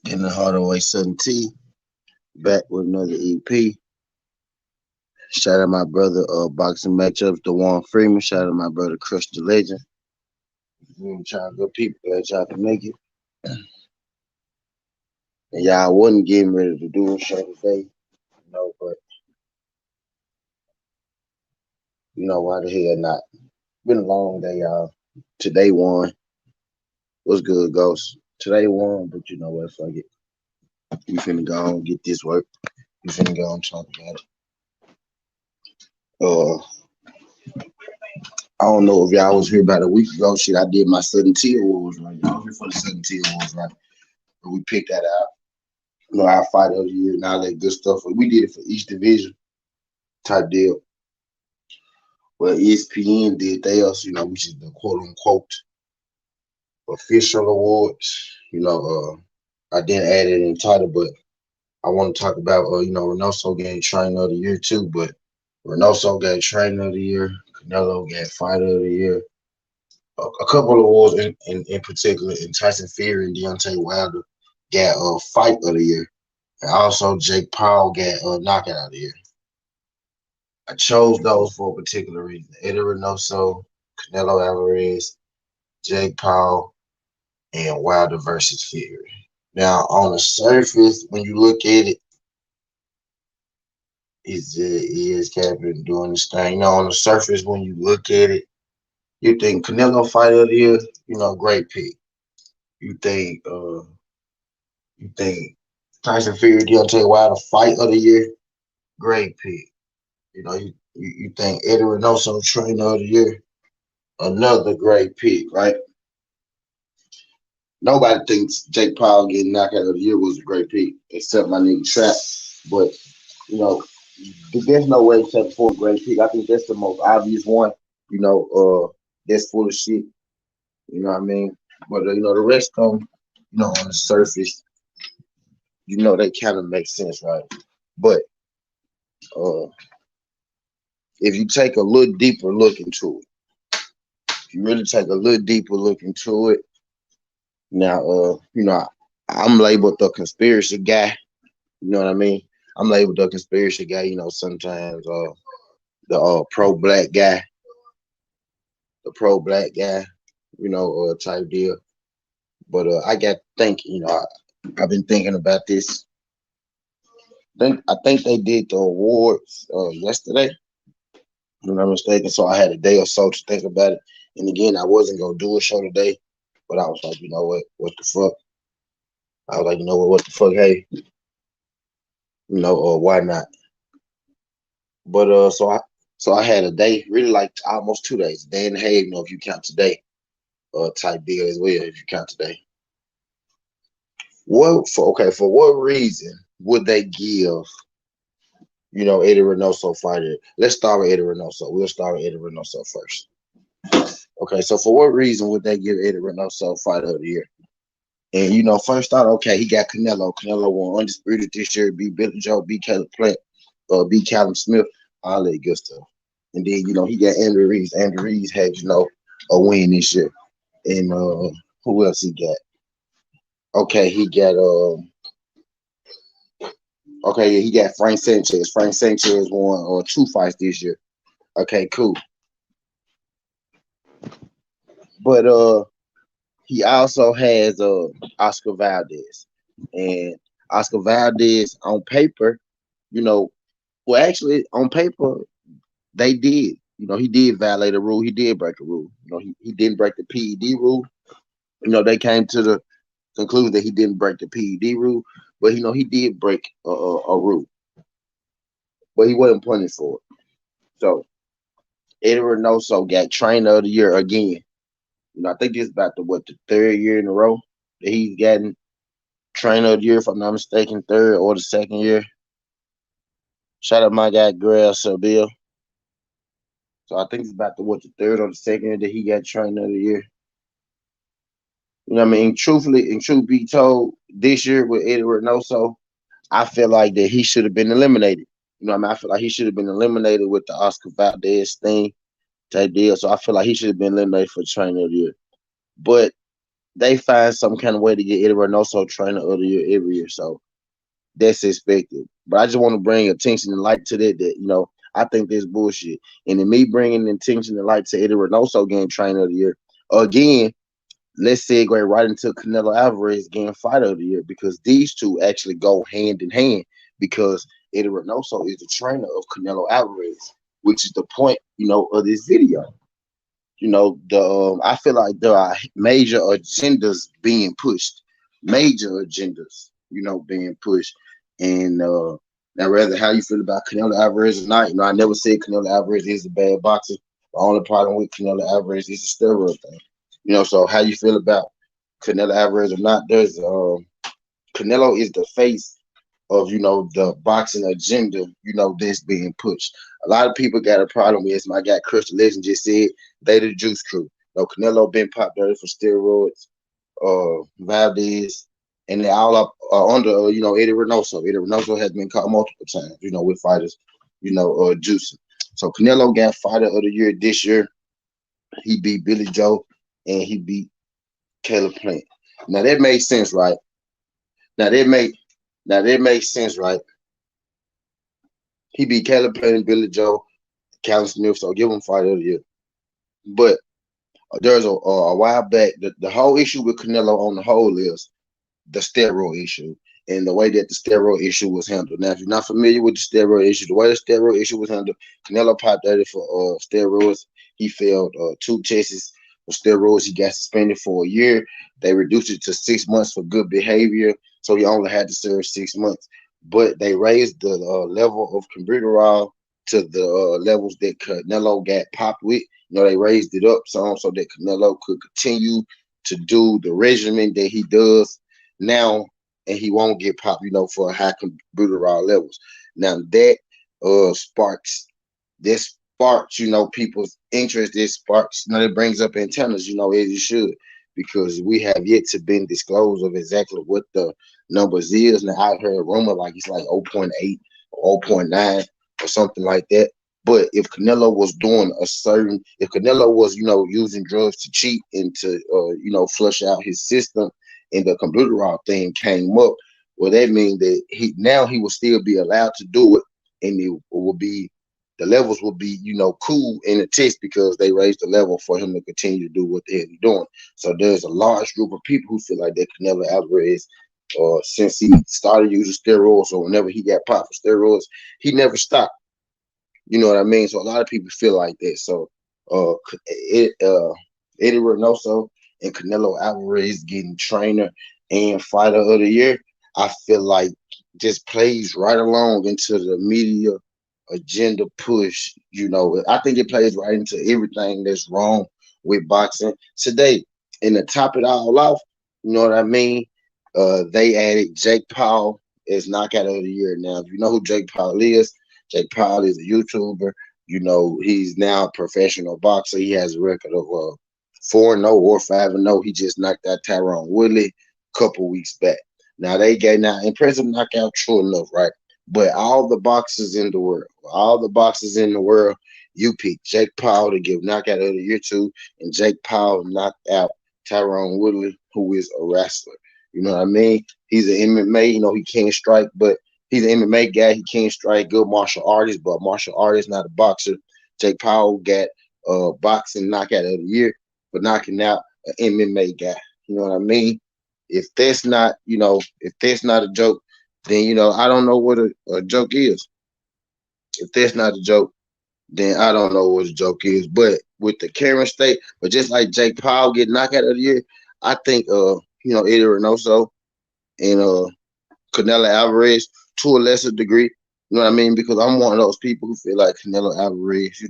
Getting the hard away 17. Back with another EP. Shout out my brother, boxing matchups, DeJuan Freeman. Shout out my brother, Crush the Legend. We trying good people, glad y'all can make it. And y'all wasn't getting ready to do a show today, but why the hell not? Been a long day, y'all. Today won. What's good, Ghost? Today won, but you know what? Fuck it. We finna go on get this work. We finna go on talk about it. I don't know if y'all was here about a week ago. Shit, I did my 17 awards, right? Y'all here for the 17 awards, right? But we picked that out. Our fight of the year and all that good stuff. We did it for each division type deal. Well, ESPN did theirs, which is the quote unquote official awards. I didn't add it in the title, but I want to talk about, Reynoso getting trainer of the year too. But Reynoso got trainer of the year. Canelo got fighter of the year. A couple of awards in particular, and Tyson Fury and Deontay Wilder got fight of the year. And also Jake Paul got knockout of the year. I chose those for a particular reason. Eddie Reynoso, Canelo Alvarez, Jake Paul, and Wilder versus Fury. Now, on the surface, when you look at it, is Captain doing this thing. On the surface, when you look at it, you think Canelo fight of the year, great pick. You think Tyson Fury, Deontay Wilder fight of the year, great pick. You think Eddie Reynoso trainer of the year, another great pick, right? Nobody thinks Jake Paul getting knockout of the year was a great pick, except my nigga Trap. But there's no way except for a great pick. I think that's the most obvious one. That's full of shit. You know what I mean? But the rest of them, on the surface, they kind of make sense, right? But if you take a little deeper look into it, if you really take a little deeper look into it, now, I'm labeled the conspiracy guy. You know what I mean? I'm labeled the conspiracy guy. Sometimes the pro-black guy, type deal. But I got thinking. I've been thinking about this. I think they did the awards yesterday. If I'm not mistaken. So I had a day or so to think about it. And again, I wasn't gonna do a show today, but I was like, you know what the fuck? I was like, what the fuck? Hey, why not? But so I had a day, really like almost 2 days, a day and a half, if you count today, type deal as well, if you count today. For what reason would they give, Eddie Reynoso fighter? Let's start with Eddie Reynoso. We'll start with Eddie Reynoso first. Okay, so for what reason would they give Eddie Reynoso fighter of the year? And first thought, okay, he got Canelo. Canelo won undisputed this year, beat Billy Joe, beat Caleb Plant, beat Callum Smith, all that good stuff. And then, he got Andrew Reeves. Andrew Reeves had, a win this year. And who else he got? Okay, he got he got Frank Sanchez. Frank Sanchez won 2 fights this year. Okay, cool. But he also has Oscar Valdez. And Oscar Valdez on paper, actually on paper, they did. He did violate a rule. He did break a rule. He didn't break the PED rule. They came to the conclusion that he didn't break the PED rule, but he did break a rule. But he wasn't punished for it. So Eddie Reynoso got trainer of the year again. I think this is about the third year in a row that he's gotten trainer of the year, if I'm not mistaken, third or the second year. Shout out my guy Greg Seville. So I think it's about the third or the second year that he got trainer of the year. Truthfully, and truth be told, this year with Eddie Reynoso, I feel like that he should have been eliminated. I feel like he should have been eliminated with the Oscar Valdez thing type deal. So I feel like he should have been eliminated for trainer of the year. But they find some kind of way to get Eddie Reynoso trainer of the year every year. So that's expected. But I just want to bring attention and light to that. That I think that's bullshit. And in me bringing attention and light to Eddie Reynoso getting trainer of the year again, let's segue right into Canelo Alvarez getting fighter of the year, because these two actually go hand in hand, because Eddie Reynoso is the trainer of Canelo Alvarez, which is the point, of this video. I feel like there are major agendas being pushed, major agendas, being pushed. And now, rather how you feel about Canelo Alvarez or not, I never said Canelo Alvarez is a bad boxer. The only problem with Canelo Alvarez is the steroid thing. So how you feel about Canelo Alvarez or not? There's Canelo is the face of the boxing agenda, that's being pushed. A lot of people got a problem with, as my guy Crystal Legend just said, they the juice crew. Canelo been popped dirty for steroids, Valdez, and they all up under Eddie Reynoso. Eddie Reynoso has been caught multiple times, with fighters, juicing. So Canelo got fighter of the year this year. He beat Billy Joe and he beat Caleb Plant. Now that makes sense, right? Now that makes sense, right? He beat Caleb Plant and Billy Joe, Callum Smith, so give him fighter of the year. But there's a while back, the whole issue with Canelo on the whole is the steroid issue and the way that the steroid issue was handled. Now, if you're not familiar with the steroid issue, the way the steroid issue was handled, Canelo popped dirty for steroids. He failed 2 tests for steroids. He got suspended for a year. They reduced it to 6 months for good behavior, so he only had to serve 6 months. But they raised the level of Cumberbatch to the levels that Canelo got popped with. They raised it up so that Canelo could continue to do the regimen that he does now, and he won't get popped, for high Cumberbatch levels. Now that sparks people's interest. It sparks, it brings up antennas, as it should, because we have yet to been disclosed of exactly what the numbers is. Now I heard a rumor like it's like 0.8 or 0.9 or something like that. But if Canelo was if Canelo was, using drugs to cheat and to, flush out his system, and the Cumberbatch thing came up, well, that means that he will still be allowed to do it, and the levels will be, cool in the test, because they raised the level for him to continue to do what the hell he's doing. So there's a large group of people who feel like that Canelo Alvarez, since he started using steroids, or whenever he got popped for steroids, he never stopped. You know what I mean? So a lot of people feel like that. So Eddie Reynoso and Canelo Alvarez getting trainer and fighter of the year, I feel like just plays right along into the media agenda push. I think it plays right into everything that's wrong with boxing today. And to top it all off, you know what I mean? They added Jake Paul as knockout of the year. Now, if you know who Jake Paul is, Jake Paul is a YouTuber. He's now a professional boxer. He has a record of 4-0 or 5-0. He just knocked out Tyrone Woodley a couple weeks back. Now they gave impressive knockout, true enough, right? But all the boxers in the world, you pick Jake Paul to give knockout of the year to, and Jake Paul knocked out Tyrone Woodley, who is a wrestler. You know what I mean? He's an MMA. He can't strike, but he's an MMA guy. He can't strike. Good martial artist, but martial artist, not a boxer. Jake Paul got boxing knockout of the year for knocking out an MMA guy. You know what I mean? If that's not a joke, then I don't know what a joke is. If that's not a joke, then I don't know what a joke is. But with the current state, but just like Jake Paul getting knockout of the year, I think Eddie Reynoso and Canelo Alvarez to a lesser degree. You know what I mean? Because I'm one of those people who feel like Canelo Alvarez,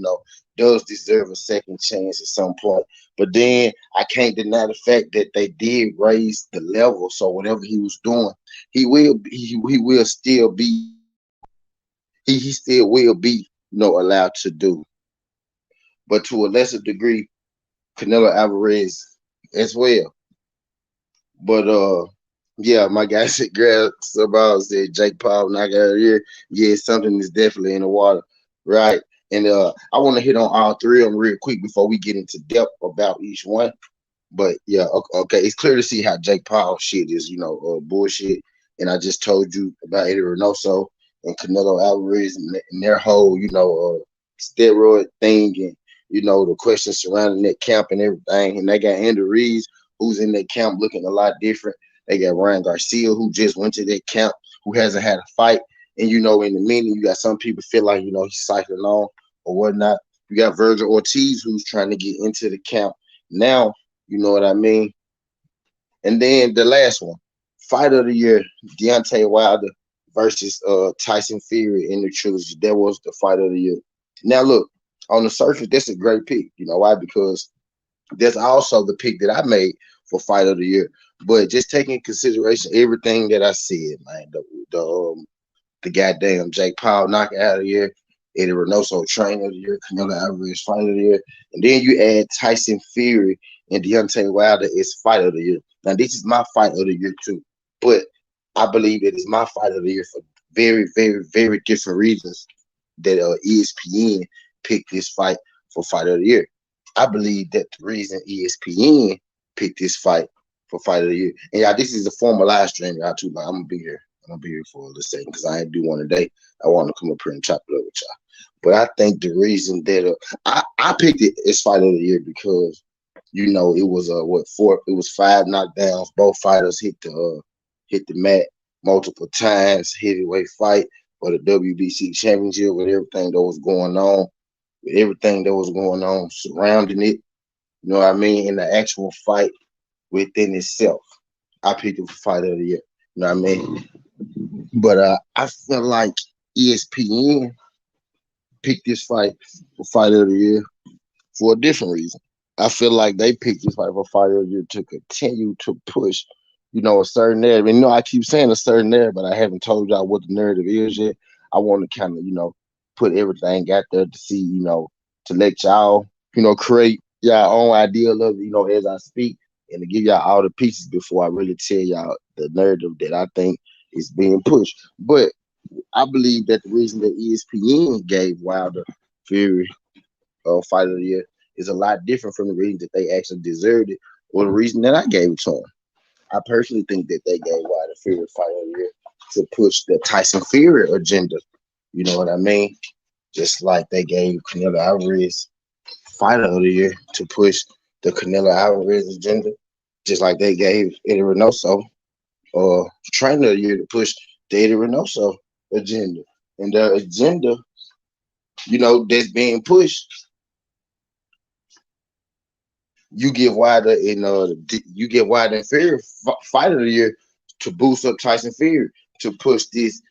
does deserve a second chance at some point. But then I can't deny the fact that they did raise the level. So whatever he was doing, he will still be he still will be allowed to do. But to a lesser degree, Canelo Alvarez as well. But yeah, my guy said, Grab Sabal said Jake Paul knockout of the year. Yeah, something is definitely in the water, right? And I want to hit on all three of them real quick before we get into depth about each one. But yeah, okay, it's clear to see how Jake Paul shit is, bullshit. And I just told you about Eddie Reynoso and Canelo Alvarez and their whole, steroid thing, and the questions surrounding that camp and everything. And they got Andy Reeves, who's in that camp looking a lot different. They got Ryan Garcia, who just went to that camp, who hasn't had a fight. And in the meeting, you got some people feel like he's cycling on or whatnot. You got Virgil Ortiz, who's trying to get into the camp now. You know what I mean? And then the last one, fight of the year, Deontay Wilder versus Tyson Fury in the trilogy. That was the fight of the year. Now look, on the surface, that's a great pick. You know why? Because that's also the pick that I made for fight of the year. But just taking in consideration everything that I said, man, the goddamn Jake Paul knockout of the year, Eddie Reynoso trainer of the year, Canelo Alvarez fight of the year, and then you add Tyson Fury and Deontay Wilder as fight of the year. Now this is my fight of the year too, but I believe it is my fight of the year for very, very, very different reasons that ESPN picked this fight for fight of the year. I believe that the reason ESPN picked this fight for fight of the year, and y'all, this is a former live stream, y'all too. I'm gonna be here. I'm gonna be here for a little second because I ain't do one today. I want to come up here and chop it up with y'all. But I think the reason that I picked it as fight of the year because it was it was 5 knockdowns. Both fighters hit the mat multiple times. Heavyweight fight for the WBC championship with everything that was going on, surrounding it. You know what I mean? In the actual fight within itself, I picked it for fight of the year. You know what I mean? But I feel like ESPN picked this fight for fight of the year for a different reason. I feel like they picked this fight for fight of the year to continue to push, a certain narrative. And I keep saying a certain narrative, but I haven't told y'all what the narrative is yet. I want to kind of, put everything out there to see, to let y'all, create y'all own idea of it, as I speak, and to give y'all all the pieces before I really tell y'all the narrative that I think is being pushed. But I believe that the reason that ESPN gave Wilder Fury fight of the year is a lot different from the reason that they actually deserved it or the reason that I gave it to them. I personally think that they gave Wilder Fury fight of the year to push the Tyson Fury agenda. You know what I mean? Just like they gave Canelo Alvarez fight of the year to push the Canelo Alvarez agenda. Just like they gave Eddie Reynoso trainer of the year to push the Eddie Reynoso agenda. And their agenda, that's being pushed. You give Wilder and Fury fight of the year to boost up Tyson Fury to push this,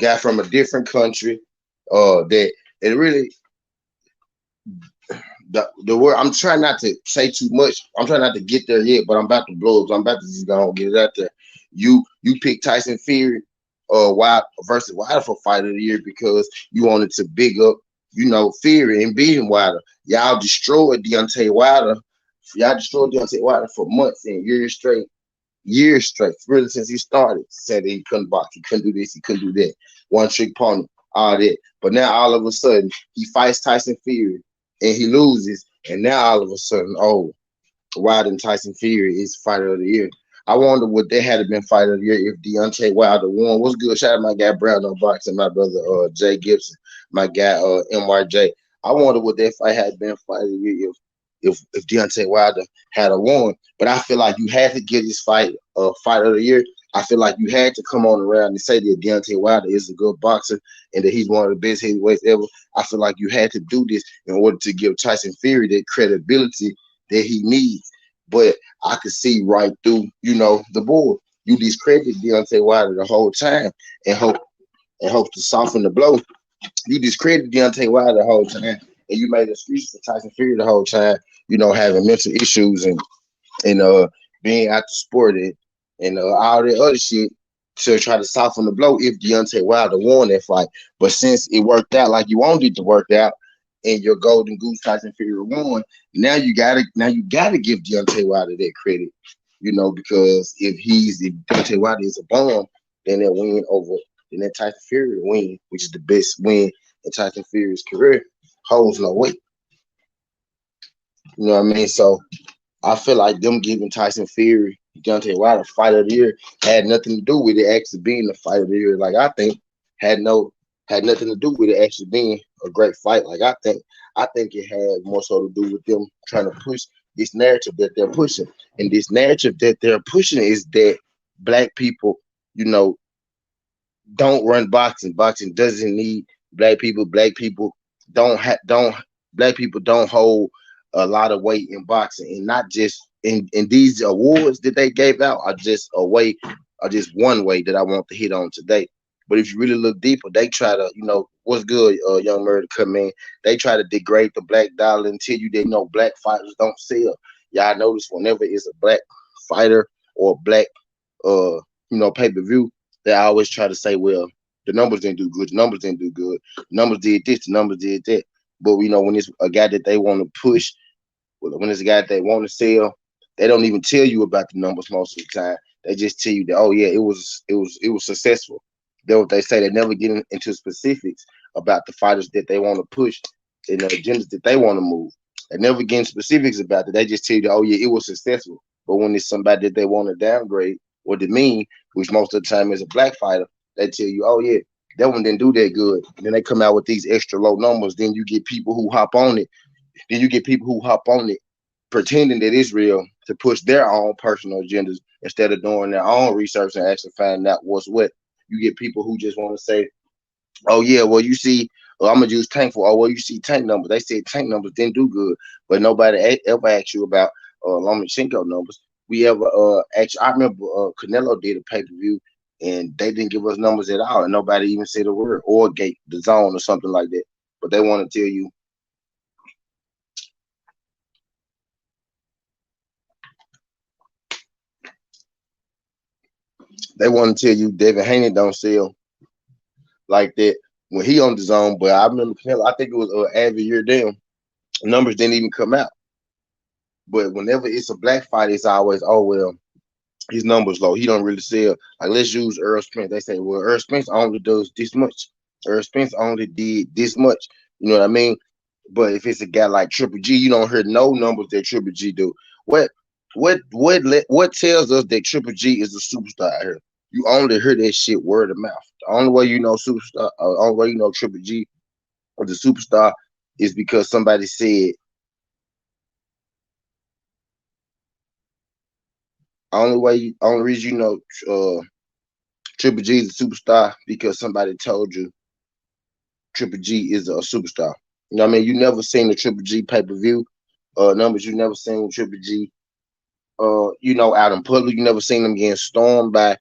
guy from a different country. That it really the word. I'm trying not to say too much. I'm trying not to get there yet, but I'm about to blow it. So I'm about to just go and get it out there. You pick Tyson Fury, Wilder versus Wilder for fight of the year because you wanted to big up, Fury and beating Wilder. Y'all destroyed Deontay Wilder. Y'all destroyed Deontay Wilder for months and years straight, really since he started. Said that he couldn't box, he couldn't do this, he couldn't do that. One trick pony, all that. But now all of a sudden he fights Tyson Fury and he loses, and now all of a sudden, Wilder and Tyson Fury is fighter of the year. I wonder what they had been fighter of the year if Deontay Wilder won. What's good? Shout out my guy Brown on boxing, my brother Jay Gibson, my guy MRJ. I wonder what that fight had been fighter of the year if Deontay Wilder had a won. But I feel like you had to give this fight fight of the year. I feel like you had to come on around and say that Deontay Wilder is a good boxer and that he's one of the best heavyweights ever. I feel like you had to do this in order to give Tyson Fury that credibility that he needs. But I could see right through, the board. You discredited Deontay Wilder the whole time and hope to soften the blow. You discredited Deontay Wilder the whole time, and you made excuses for Tyson Fury the whole time. Having mental issues and being out the sport and all that other shit to try to soften the blow if Deontay Wilder won that fight. But since it worked out like you wanted it to work out, and your golden goose Tyson Fury won, now you gotta give Deontay Wilder that credit, because if Deontay Wilder is a bomb, then that Tyson Fury win, which is the best win in Tyson Fury's career, holds no weight. You know what I mean? So I feel like them giving Tyson Fury, Deontay Wilder fight of the year had nothing to do with it actually being the fight of the year. Like I think had no had nothing to do with it actually being a great fight. Like I think it had more so to do with them trying to push this narrative that they're pushing. And this narrative that they're pushing is that black people, you know, don't run boxing. Boxing doesn't need black people. Black people don't black people don't hold a lot of weight in boxing, and not just in these awards that they gave out are just a way, are just one way that I want to hit on today. But if you really look deeper, they try to, what's good, young murder come in. They try to degrade the black dollar and tell you that black fighters don't sell. Y'all notice whenever it's a black fighter or black uh pay-per-view, they always try to say, well, the numbers didn't do good, the numbers didn't do good, the numbers did this, the numbers did that. But when it's a guy that they want to push, when it's a guy that they want to sell, they don't even tell you about the numbers most of the time. They just tell you that, oh yeah, it was successful. Then what they say, they never get into specifics about the fighters that they want to push and the agendas that they want to move. They never get in specifics about it. They just tell you, oh yeah, it was successful. But when it's somebody that they want to downgrade or demean, which most of the time is a black fighter, they tell you, oh yeah, that one didn't do that good. And then they come out with these extra low numbers. Then you get people who hop on it. Pretending that it's real to push their own personal agendas instead of doing their own research and actually finding out what's what. You get people who just want to say, oh yeah, well you see, I'm gonna use Tank for. Oh well, you see Tank numbers. They said Tank numbers didn't do good, but nobody ever asked you about Lomachenko numbers. We ever actually? I remember Canelo did a pay-per-view and they didn't give us numbers at all, and nobody even said a word or gate the zone or something like that. But they want to tell you. They want to tell you Devin Haney don't sell like that when he on the zone. But I remember Canelo. I think it was every year down. Numbers didn't even come out. But whenever it's a black fight, it's always, oh well, his numbers low. He don't really sell. Like let's use Earl Spence. They say, well, Earl Spence only does this much. Earl Spence only did this much. You know what I mean? But if it's a guy like Triple G, you don't hear no numbers that Triple G do. What tells us that Triple G is a superstar out here? You only hear that shit word of mouth. The only way you know superstar, only way you know Triple G or the superstar is because somebody said. Only reason you know Triple G is a superstar because somebody told you Triple G is a superstar. You know what I mean? You never seen the Triple G pay-per-view numbers. You never seen Triple G out in public. You never seen them getting stormed by,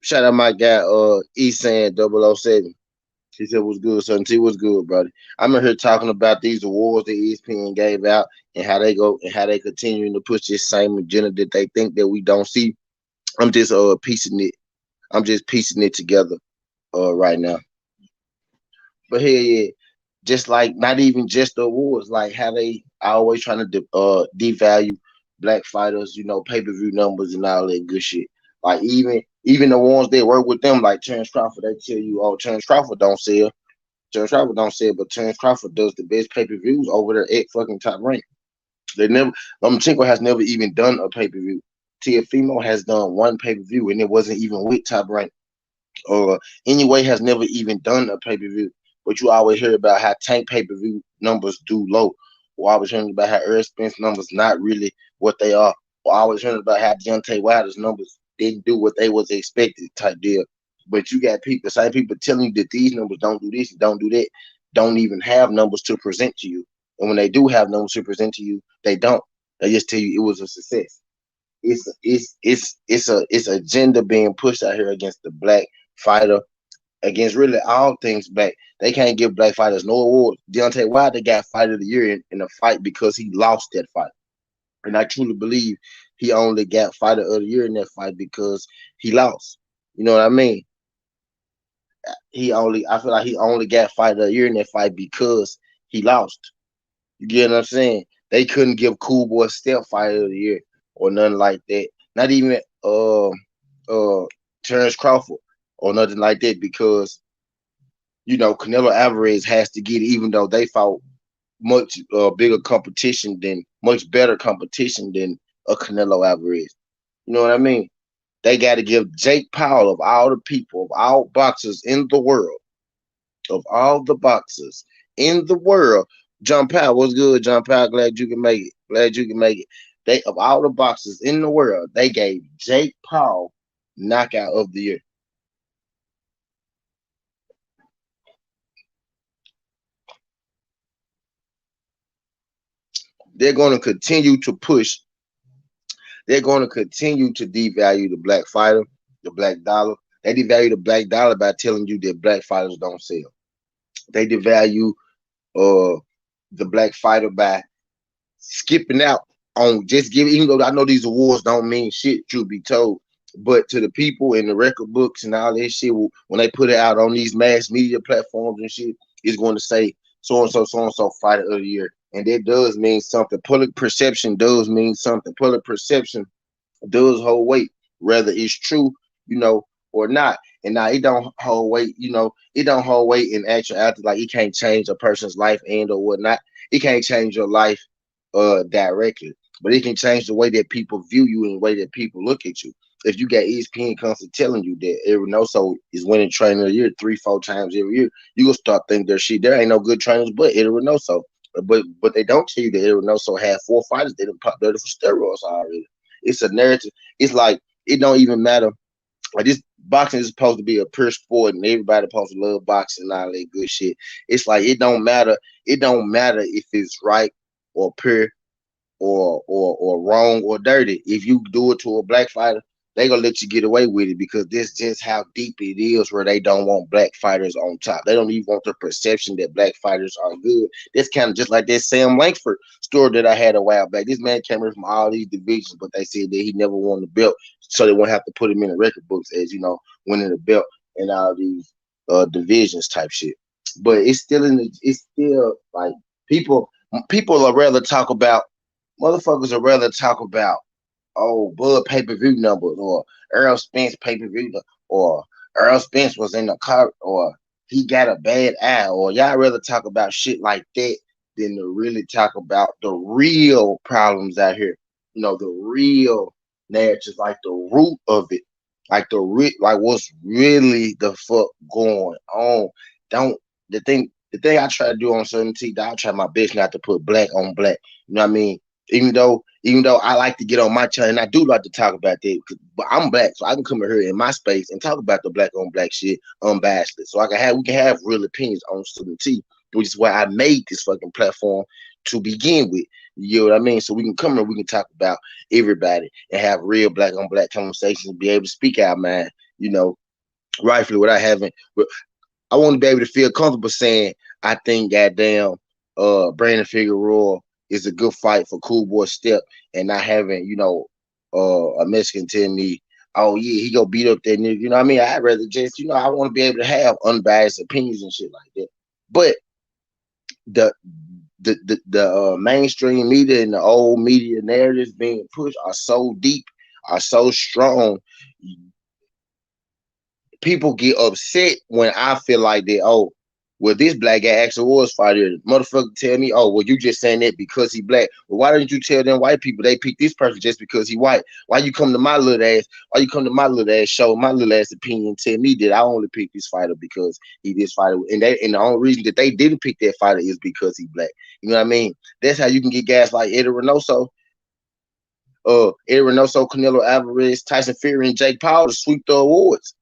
shout out my guy, Esan 007. He said, what's good, son? T, what's good, brother? I'm in here talking about these awards that ESPN gave out and how they go and how they continuing to push this same agenda that they think that we don't see. I'm just piecing it together right now. But hey, yeah, just like not even just the awards, like how they always trying to devalue black fighters, pay-per-view numbers and all that good shit. Like even the ones that work with them, like Terrence Crawford, they tell you, oh, Terrence Crawford don't sell. Terrence Crawford don't sell, but Terrence Crawford does the best pay-per-views over there at fucking Top Rank. They never Lomachenko has never even done a pay-per-view. Teofimo has done one pay-per-view and it wasn't even with Top Rank. Or anyway has never even done a pay-per-view. But you always hear about how Tank pay-per-view numbers do low. Or always hearing about how Earl Spence numbers not really what they are. Or always hearing about how Deontay Wilder's numbers didn't do what they was expected type deal. But you got people, same people telling you that these numbers don't do this, don't do that, don't even have numbers to present to you. And when they do have numbers to present to you, they don't. They just tell you it was a success. It's agenda being pushed out here against the black fighter, against really all things black. They can't give black fighters no awards. Deontay Wilder got fight of the year in a fight because he lost that fight. And I truly believe he only got fighter of the year in that fight because he lost. You know what I mean? I feel like he only got fighter of the year in that fight because he lost. You get what I'm saying? They couldn't give Cool Boy Step fighter of the year or nothing like that. Not even Terrence Crawford or nothing like that because Canelo Alvarez has to get it, even though they fought much bigger competition than much better competition than a Canelo Alvarez. You know what I mean? They got to give Jake Paul, of all the people, of all boxers in the world, of all the boxers in the world, John Powell, what's good, John Powell? Glad you can make it. Glad you can make it. They, of all the boxers in the world, they gave Jake Paul knockout of the year. They're going to continue to push. They're going to continue to devalue the black fighter, the black dollar. They devalue the black dollar by telling you that black fighters don't sell. They devalue uh the black fighter by skipping out on just giving, even though I know these awards don't mean shit, truth be told. But to the people in the record books and all that shit, when they put it out on these mass media platforms and shit, it's going to say so and so fighter of the year. And that does mean something. Public perception does mean something. Public perception does hold weight, whether it's true, or not. And now it don't hold weight, it don't hold weight in actuality. Like it can't change a person's life and or whatnot. It can't change your life directly, but it can change the way that people view you and the way that people look at you. If you got ESPN constantly telling you that Reynoso is winning trainer of the year 3-4 times every year, you gonna start thinking there's shit. There ain't no good trainers but Reynoso. But they don't tell you that Reynoso had 4 fighters that done pop dirty for steroids already. It's a narrative. It's like it don't even matter. Like this boxing is supposed to be a pure sport, and everybody supposed to love boxing and all that good shit. It's like it don't matter. It don't matter if it's right or pure or wrong or dirty. If you do it to a black fighter, they gonna let you get away with it because this just how deep it is where they don't want black fighters on top. They don't even want the perception that black fighters are good. That's kind of just like that Sam Langford story that I had a while back. This man came in from all these divisions, but they said that he never won the belt, so they won't have to put him in the record books as winning the belt and all these divisions type shit. But it's still it's still like people are rather talk about motherfuckers are rather talk about Bud pay-per-view numbers or Earl Spence pay-per-view or Earl Spence was in the car or he got a bad eye or y'all rather talk about shit like that than to really talk about the real problems out here. The real narratives, like the root of it, like like what's really the fuck going on. Don't the thing I try to do on certain T, I try my best not to put black on black. You know what I mean? Even though I like to get on my channel and I do like to talk about that, but I'm black, so I can come in here in my space and talk about the black on black shit unbiasedly. So we can have real opinions on certain T, which is why I made this fucking platform to begin with. You know what I mean? So we can come here, we can talk about everybody and have real black on black conversations and be able to speak our mind, rightfully without having. I want to be able to feel comfortable saying I think goddamn Brandon Figueroa is a good fight for Cool Boy Step and not having, a Mexican tell me, oh yeah, he go beat up that nigga. You know what I mean? I'd rather just, I want to be able to have unbiased opinions and shit like that. But the mainstream media and the old media narratives being pushed are so deep, are so strong. People get upset when I feel like that. Oh, well, this black guy actually was fighter. Motherfucker tell me, oh, well, you just saying that because he black. Well, why didn't you tell them white people they picked this person just because he white? Why you come to my little ass? Why you come to my little ass show, my little ass opinion, and tell me that I only picked this fighter because he this fighter, and the only reason that they didn't pick that fighter is because he black. You know what I mean? That's how you can get guys like Eddie Reynoso, Canelo Alvarez, Tyson Fury, and Jake Paul to sweep the awards.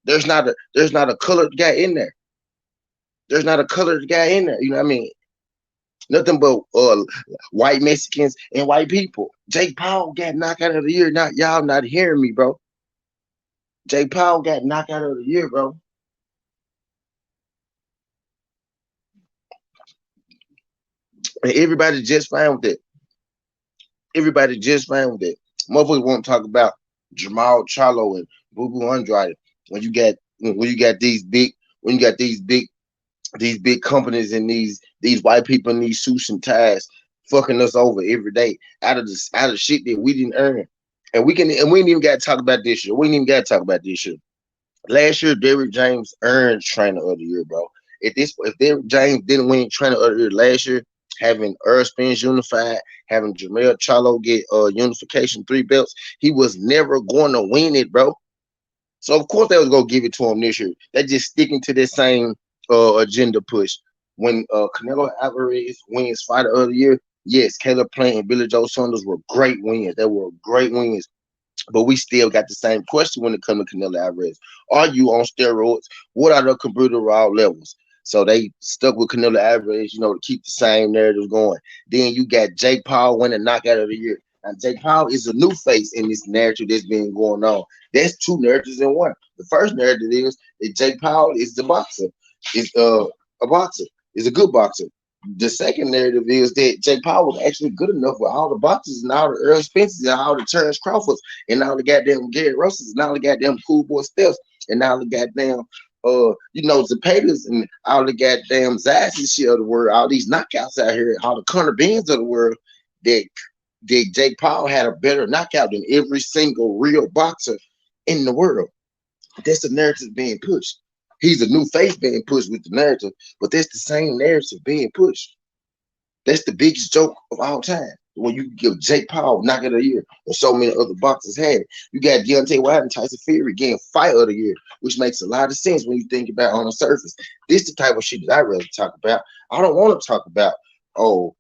There's not a colored guy in there. There's not a colored guy in there. You know what I mean? Nothing but white Mexicans and white people. Jake Paul got knocked out of the year. Not y'all not hearing me, bro. Jake Paul got knocked out of the year, bro. And everybody just fine with it. Everybody just fine with it. Motherfuckers won't talk about Jamal Charlo and Boo Boo Andrade when you got these big companies and these white people in these suits and ties fucking us over every day out of shit that we didn't earn. And we ain't even got to talk about this shit. We ain't even got to talk about this shit. Last year, Derrick James earned trainer of the year, bro. If Derrick James didn't win trainer of the year last year, having Earl Spence unified, having Jermell Charlo get unification 3 belts. He was never going to win it, bro. So of course they was gonna give it to him this year. They're just sticking to this same agenda push. When Canelo Alvarez wins Fighter of the Year, yes, Caleb Plant and Billy Joe Saunders were great wins. They were great wins. But we still got the same question when it comes to Canelo Alvarez. Are you on steroids? What are the computer raw levels? So they stuck with Canelo Alvarez, to keep the same narrative going. Then you got Jake Paul winning knockout of the year. And Jake Paul is a new face in this narrative that's been going on. That's two narratives in one. The first narrative is that Jake Paul is the boxer, is a boxer, is a good boxer. The second narrative is that Jake Paul was actually good enough with all the boxers and all the Earl Spences and all the Terrence Crawfords and all the goddamn Gary Russells and all the goddamn Cool Boy Stephs and all the goddamn Zapatas and all the goddamn Zaz and shit of the world, all these knockouts out here, all the Conor Benns of the world, that Jake Paul had a better knockout than every single real boxer in the world. That's the narrative being pushed. He's a new face being pushed with the narrative, but that's the same narrative being pushed. That's the biggest joke of all time. When you give Jake Paul knockout of the year, and so many other boxers had it. You got Deontay Wilder and Tyson Fury getting fight of the year, which makes a lot of sense when you think about it on the surface. This is the type of shit that I really talk about. I don't want to talk about, Earl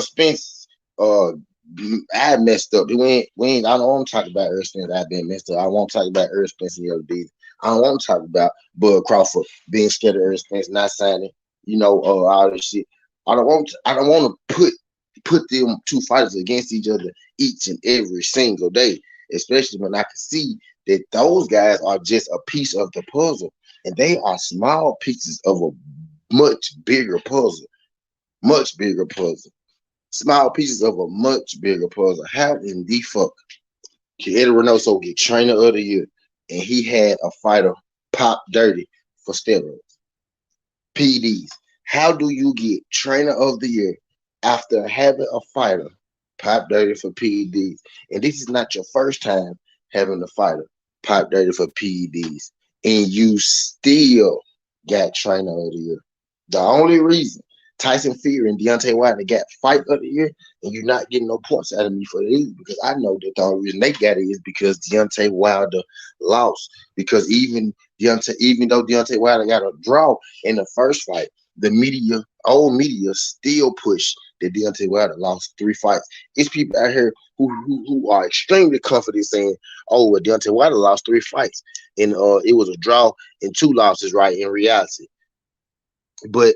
Spence, I messed up. We ain't, I don't want to talk about Earl Spence. I've been messed up. I won't talk about Earl Spence and the other days. I don't want to talk about Bud Crawford being scared of Earl Spence, not signing, all this shit. I don't want to put them two fighters against each other each and every single day, especially when I can see that those guys are just a piece of the puzzle, and they are small pieces of a much bigger puzzle. Much bigger puzzle. Small pieces of a much bigger puzzle. How in the fuck can Eddie Reynoso get trainer of the year and he had a fighter pop dirty for steroids? PEDs. How do you get trainer of the year after having a fighter pop dirty for PEDs? And this is not your first time having a fighter pop dirty for PEDs. And you still got trainer of the year. The only reason Tyson Fury and Deontay Wilder got fight of the year, and you're not getting no points out of me for it, because I know that the only reason they got it is because Deontay Wilder lost. Because even though Deontay Wilder got a draw in the first fight, the old media still push that Deontay Wilder lost 3 fights. It's people out here who are extremely confident saying, "Oh, well, Deontay Wilder lost 3 fights, and it was a draw and 2 losses." Right, in reality, but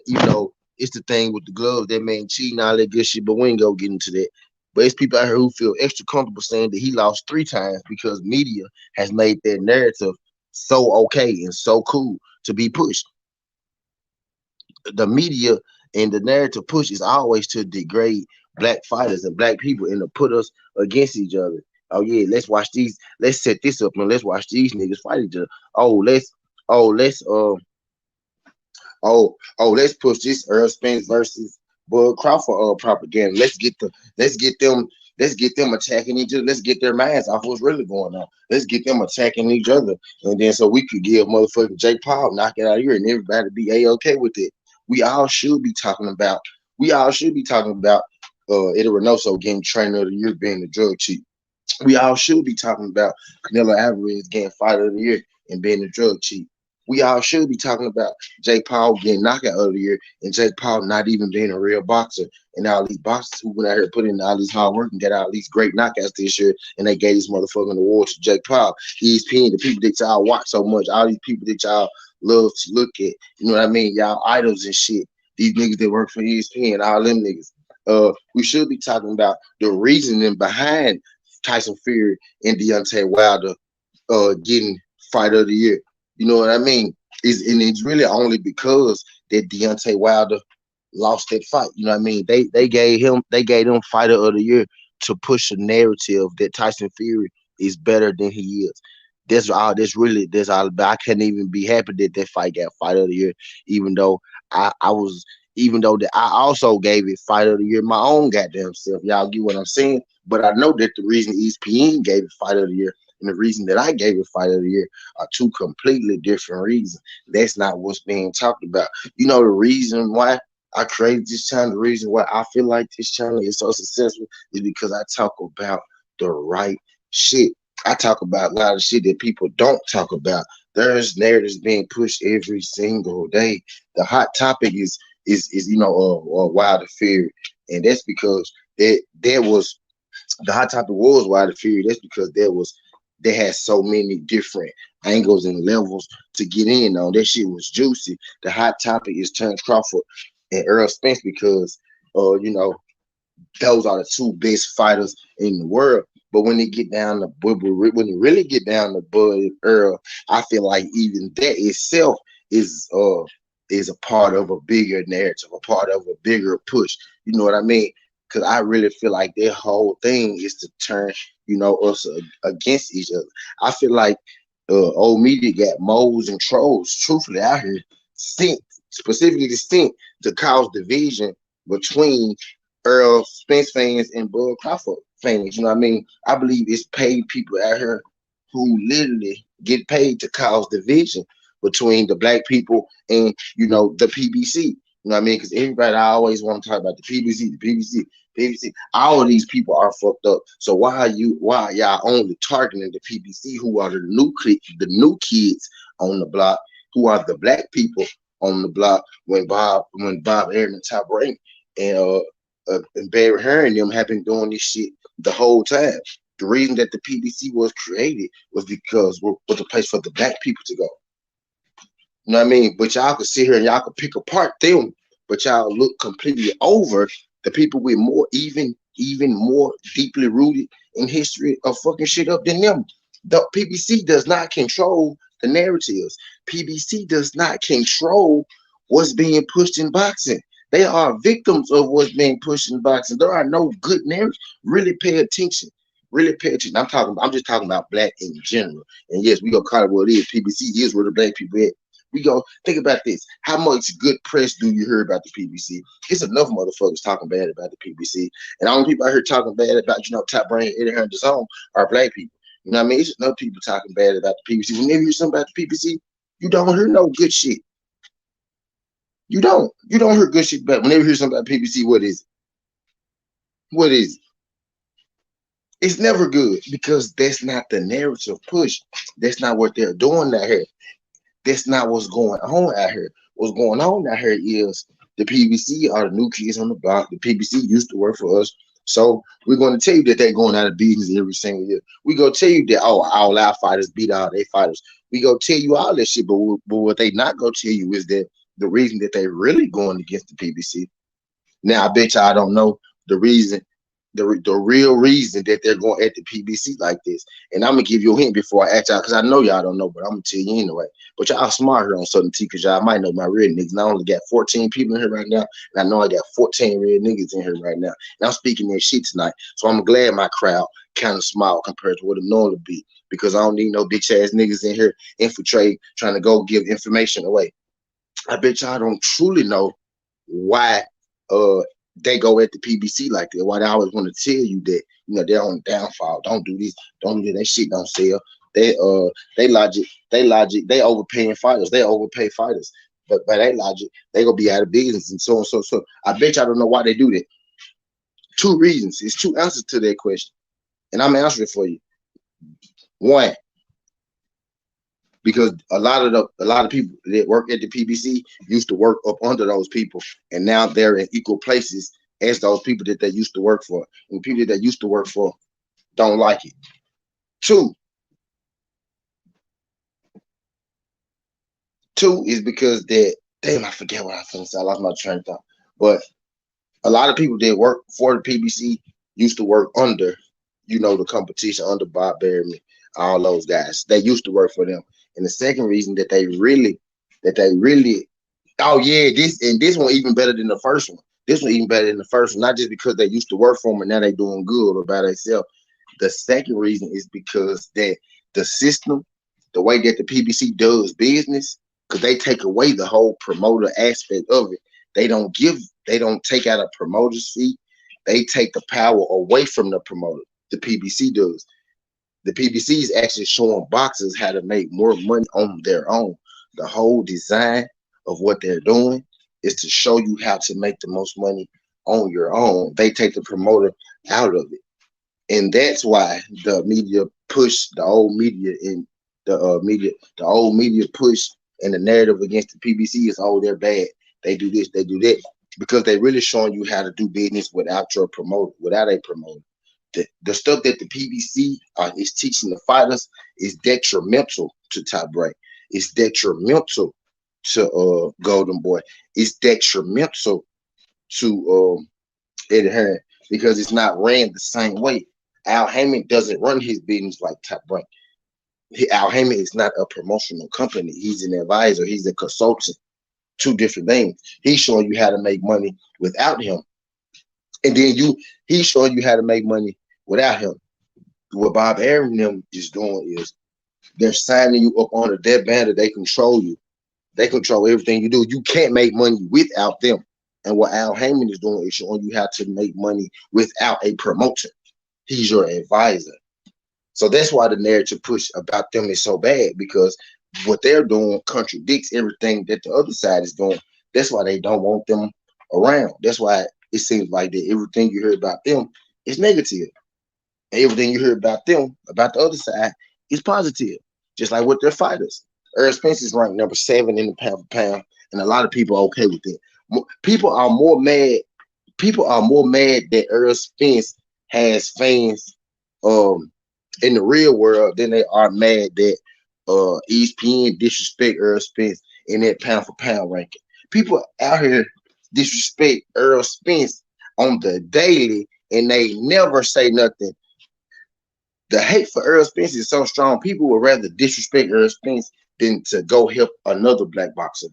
it's the thing with the gloves, that man cheating, all that good shit, but we ain't gonna get into that. But it's people out here who feel extra comfortable saying that he lost 3 times because media has made that narrative so okay and so cool to be pushed. The media and the narrative push is always to degrade black fighters and black people and to put us against each other. Oh yeah, let's set this up and let's watch these niggas fight each other. Let's push this Earl Spence versus Bud Crawford propaganda. Let's get them attacking each other. Let's get their minds off what's really going on. Let's get them attacking each other, and then so we could give motherfucking Jake Paul knock it out of here, and everybody be a-okay with it. We all should be talking about Eddie Reynoso getting trainer of the year being the drug cheat. We all should be talking about Canelo Alvarez getting fighter of the year and being the drug cheat. We all should be talking about Jake Paul getting knockout of the year and Jake Paul not even being a real boxer. And all these boxers who went out here putting in all this hard work and got all these great knockouts this year, and they gave this motherfucking award to Jake Paul. ESPN, the people that y'all watch so much, all these people that y'all love to look at, you know what I mean? Y'all idols and shit. These niggas that work for ESPN, all them niggas. We should be talking about the reasoning behind Tyson Fury and Deontay Wilder getting fight of the year. You know what I mean? It's really only because that Deontay Wilder lost that fight. You know what I mean? They gave them fighter of the year to push a narrative that Tyson Fury is better than he is. That's all. That's all. But I can't even be happy that fight got fighter of the year, even though that I also gave it fight of the year my own goddamn self. Y'all get what I'm saying? But I know that the reason ESPN gave it fight of the year and the reason that I gave it Fight of the Year are two completely different reasons. That's not what's being talked about. You know the reason why I created this channel, the reason why I feel like this channel is so successful is because I talk about the right shit. I talk about a lot of shit that people don't talk about. There's narratives being pushed every single day. The hot topic is Wilder Fury, and that's because there was the hot topic was Wilder Fury. That's because they had so many different angles and levels to get in on. That shit was juicy. The hot topic is Terence Crawford and Earl Spence because those are the two best fighters in the world. But when they get down to when they really get down to Bud and Earl, I feel like even that itself is a part of a bigger narrative, a part of a bigger push. You know what I mean? Because I really feel like their whole thing is to turn us against each other. I feel like old media got moles and trolls, truthfully, out here specifically distinct to cause division between Earl Spence fans and Bud Crawford fans. You know what I mean? I believe it's paid people out here who literally get paid to cause division between the black people and the PBC. You know what I mean? Because everybody I always want to talk about the PBC. All of these people are fucked up. So why are y'all only targeting the PBC, who are the new kids on the block, who are the black people on the block when Bob Aaron and Top Rank and Barry Hearn and them have been doing this shit the whole time. The reason that the PBC was created was because it was a place for the black people to go. You know what I mean? But y'all could sit here and y'all could pick apart them, but y'all look completely over the people with more, even more deeply rooted in history of fucking shit up than them. The PBC does not control the narratives. PBC does not control what's being pushed in boxing. They are victims of what's being pushed in boxing. There are no good narratives. Really pay attention. Really pay attention. I'm just talking about black in general. And yes, we gonna call it what it is. PBC is where the black people at. We go think about this. How much good press do you hear about the PBC? It's enough motherfuckers talking bad about the PBC. And all the people I hear talking bad about, Top Brain, Eddie Hearn, the zone are black people. You know what I mean? It's enough people talking bad about the PBC. Whenever you hear something about the PBC, you don't hear no good shit. You don't hear good shit about. Whenever you hear something about PBC, what is it? What is it? It's never good because that's not the narrative push. That's not what they're doing out here. That's not what's going on out here. What's going on out here is the PBC are the new kids on the block. The PBC used to work for us. So we're going to tell you that they're going out of business every single year. We go tell you that, all our fighters beat all their fighters. We go tell you all that shit, but what they not going to tell you is that the reason that they really going against the PBC. Now, I bet y'all don't know the reason, the real reason that they're going at the PBC like this. And I'm going to give you a hint before I ask y'all, because I know y'all don't know, but I'm going to tell you anyway. But y'all smart here on Southern T, because y'all might know my real niggas. And I only got 14 people in here right now, and I know I got 14 real niggas in here right now. And I'm speaking their shit tonight. So I'm glad my crowd kind of small compared to what it normally be, because I don't need no bitch ass niggas in here infiltrate, trying to go give information away. I bet y'all don't truly know why they go at the PBC like that. Why they always want to tell you that they're on the downfall. Don't do this. Don't do that. Shit don't sell. They logic. They overpaying fighters. They overpay fighters. But by that logic, they gonna be out of business and so on. So I bet y'all don't know why they do that. Two reasons. It's two answers to that question, and I'm answering it for you. One, because a lot of people that work at the PBC used to work up under those people, and now they're in equal places as those people that they used to work for. And people that they used to work for don't like it. Two is because damn, I forget what I was going to say. I lost my train of thought. But a lot of people that work for the PBC used to work under, the competition, under Bob Berryman, all those guys. They used to work for them. And the second reason that they really, oh yeah, this one even better than the first one. This one even better than the first one, not just because they used to work for them and now they doing good or by themselves. The second reason is because that the system, the way that the PBC does business, because they take away the whole promoter aspect of it. They don't take out a promoter's fee. They take the power away from the promoter. The PBC does. The PBC is actually showing boxers how to make more money on their own. The whole design of what they're doing is to show you how to make the most money on your own. They take the promoter out of it. And that's why the media push the old media and the old media push and the narrative against the PBC is, oh, they're bad. They do this, they do that. Because they're really showing you how to do business without your promoter, without a promoter. The stuff that the PBC is teaching the fighters is detrimental to Top Rank. It's detrimental to Golden Boy. It's detrimental to Eddie Hearn because it's not ran the same way. Al Heyman doesn't run his business like Top Rank. Al Heyman is not a promotional company. He's an advisor. He's a consultant. Two different things. He's showing you how to make money without him. And then he's showing you how to make money without him. What Bob Arum and them is doing is they're signing you up on a dead banner. They control you. They control everything you do. You can't make money without them. And what Al Heyman is doing is showing you how to make money without a promoter. He's your advisor. So that's why the narrative push about them is so bad, because what they're doing contradicts everything that the other side is doing. That's why they don't want them around. That's why it seems like that everything you hear about them is negative. And everything you hear about them, about the other side, is positive. Just like with their fighters. Errol Spence is ranked number 7 in the pound for pound, and a lot of people are okay with it. People are more mad that Errol Spence has fans in the real world than they are mad that ESPN disrespect Errol Spence in that pound for pound ranking. People out here disrespect Errol Spence on the daily, and they never say nothing. The hate for Errol Spence is so strong. People would rather disrespect Errol Spence than to go help another black boxer.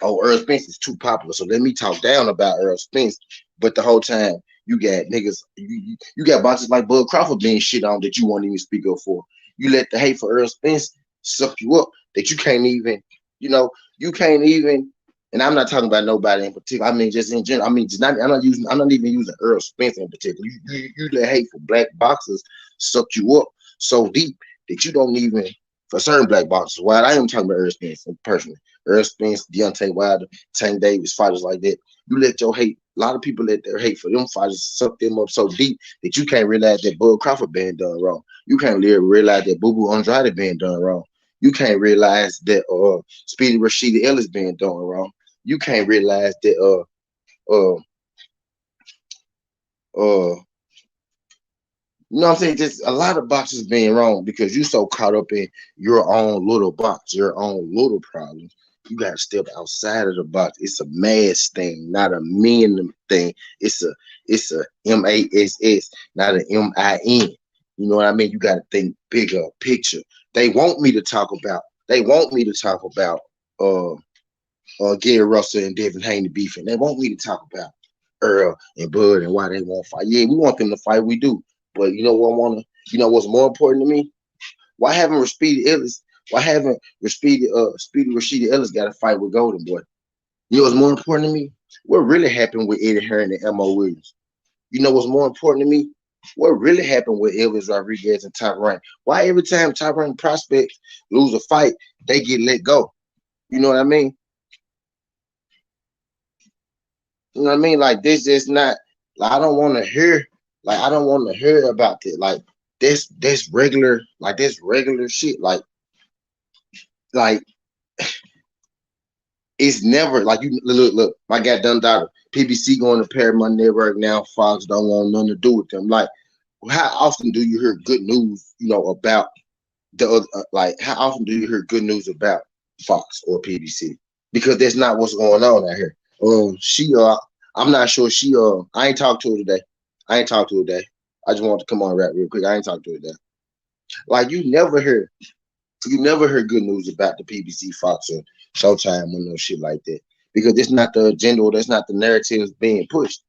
Oh, Errol Spence is too popular, so let me talk down about Errol Spence. But the whole time, you got niggas, you got boxers like Bud Crawford being shit on that you won't even speak up for. You let the hate for Errol Spence suck you up that you can't even, you can't even. And I'm not talking about nobody in particular. I mean, just in general. I mean, I'm not even using Errol Spence in particular. You let hate for black boxers suck you up so deep that you don't even, for certain black boxers. While I am talking about Errol Spence personally, Errol Spence, Deontay Wilder, Tank Davis, fighters like that. You let your hate. A lot of people let their hate for them fighters suck them up so deep that you can't realize that Bud Crawford being done wrong. You can't realize that Boo Boo Andrade being done wrong. You can't realize that Speedy Rashida Ellis being done wrong. You can't realize that you know what I'm saying? Just a lot of boxers being wrong because you so caught up in your own little box, your own little problems. You got to step outside of the box. It's a mass thing, not a men thing. It's a MASS, not an MIN. You know what I mean? You got to think bigger picture. They want me to talk about Gary Russell and Devin Haney beefing. They want me to talk about Earl and Bud and why they won't fight. Yeah, we want them to fight. We do. But you know what what's more important to me? Why haven't Speedy Rashida Ellis got a fight with Golden Boy? You know what's more important to me? What really happened with Eddie Hearn and Mo Williams? You know what's more important to me? What really happened with Elvis Rodriguez and Top Rank? Why every time Top Rank prospects lose a fight, they get let go? You know what I mean? You know what I mean? Like, this is not, like, I don't want to hear about it. Like, this regular shit. Like it's never like, you look, my goddamn daughter, PBC going to Paramount Network now. Fox don't want nothing to do with them. Like, how often do you hear good news, about the other, like, how often do you hear good news about Fox or PBC? Because that's not what's going on out here. I'm not sure I ain't talked to her today. I just want to come on rap real quick. I ain't talked to her today. Like, you never hear good news about the PBC, Fox, or Showtime or no shit like that. Because it's not the agenda, or that's not the narratives being pushed.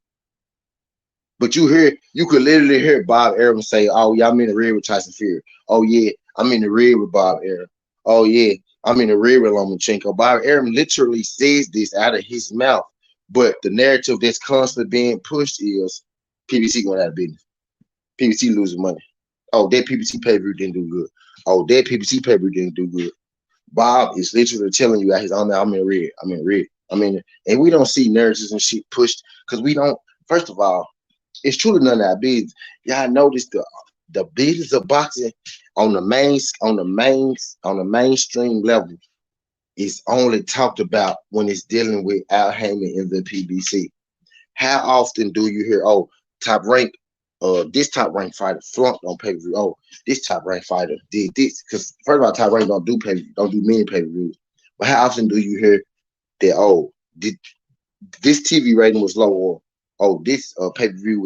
But you could literally hear Bob Arum say, "Oh yeah, I'm in the red with Tyson Fury. Oh yeah, I'm in the red with Bob Arum. Oh yeah, I'm in the red with Lomachenko." Bob Arum literally says this out of his mouth. But the narrative that's constantly being pushed is PBC going out of business. PBC losing money. Oh, that PBC pay-per-view didn't do good. Oh, that PBC pay-per-view didn't do good. Bob is literally telling you at his own, I'm in red. I'm in red. And we don't see narratives and shit pushed because we don't. First of all, it's truly none of our business. Y'all notice the business of boxing on the mainstream level is only talked about when it's dealing with Al Heyman in the PBC. How often do you hear, oh, top rank, this top ranked fighter flunked on pay per view? Oh, this top ranked fighter did this because first of all, top rank don't do many pay per views. But how often do you hear that? Oh, did this TV rating was low, or oh, this pay per view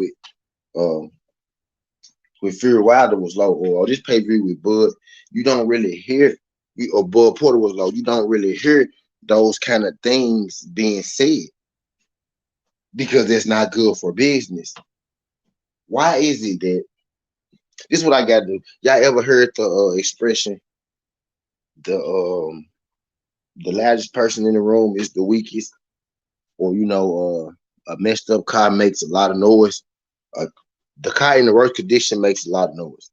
with Fury Wilder was low, or this pay per view with Bud. You don't really hear or Bud Porter was low. You don't really hear those kind of things being said because that's not good for business. Why is it that this is what I gotta do? Y'all ever heard the expression the largest person in the room is the weakest, or a messed up car makes a lot of noise. The car in the worst condition makes a lot of noise.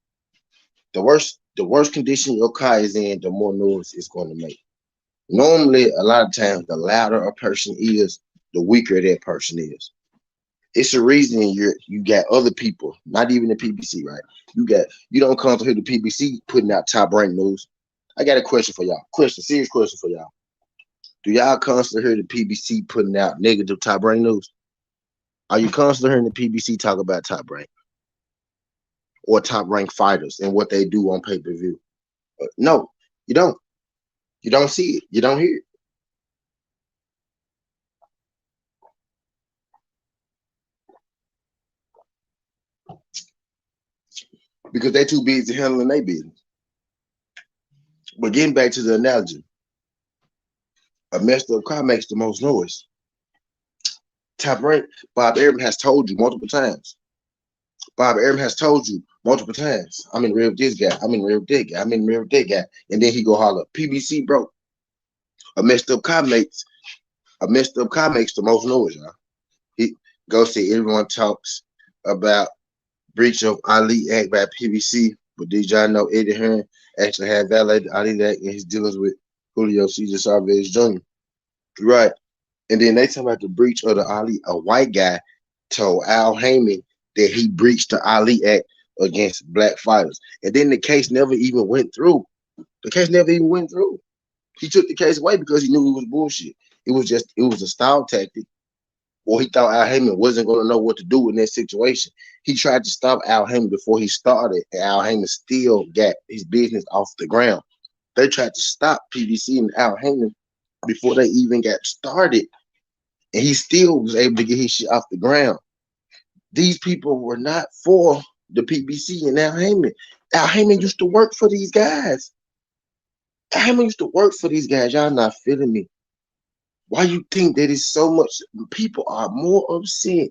The worst condition your car is in, the more noise it's going to make. Normally, a lot of times, the louder a person is, the weaker that person is. It's a reason you got other people, not even the PBC, right? You don't come to hear the PBC putting out top rank news. I got a question for y'all. Serious question for y'all. Do y'all constantly hear the PBC putting out negative top rank news? Are you constantly hearing the PBC talk about top rank or top ranked fighters and what they do on pay per view? No, you don't. You don't see it. You don't hear it. Because they're too busy handling their business. But getting back to the analogy, a messed up car makes the most noise. Top rank, Bob Arum has told you multiple times. I'm in real with this guy. I'm in real with that guy. I'm in real with that guy. And then he go holler, PBC, bro. A messed up car makes the most noise, y'all. He go say everyone talks about breach of Ali Act by PBC, but did y'all know Eddie Hearn actually had violated Ali Act in his dealings with Julio Cesar Chavez Jr.? Right. And then they talk about the breach of the Ali. A white guy told Al Heyman that he breached the Ali Act against black fighters. And then the case never even went through. He took the case away because he knew it was bullshit. It was a style tactic. Or he thought Al Heyman wasn't going to know what to do in that situation. He tried to stop Al Heyman before he started, and Al Heyman still got his business off the ground. They tried to stop PBC and Al Heyman before they even got started, and he still was able to get his shit off the ground. These people were not for the PBC and Al Heyman. Al Heyman used to work for these guys. Y'all not feeling me. Why you think that is so much? People are more upset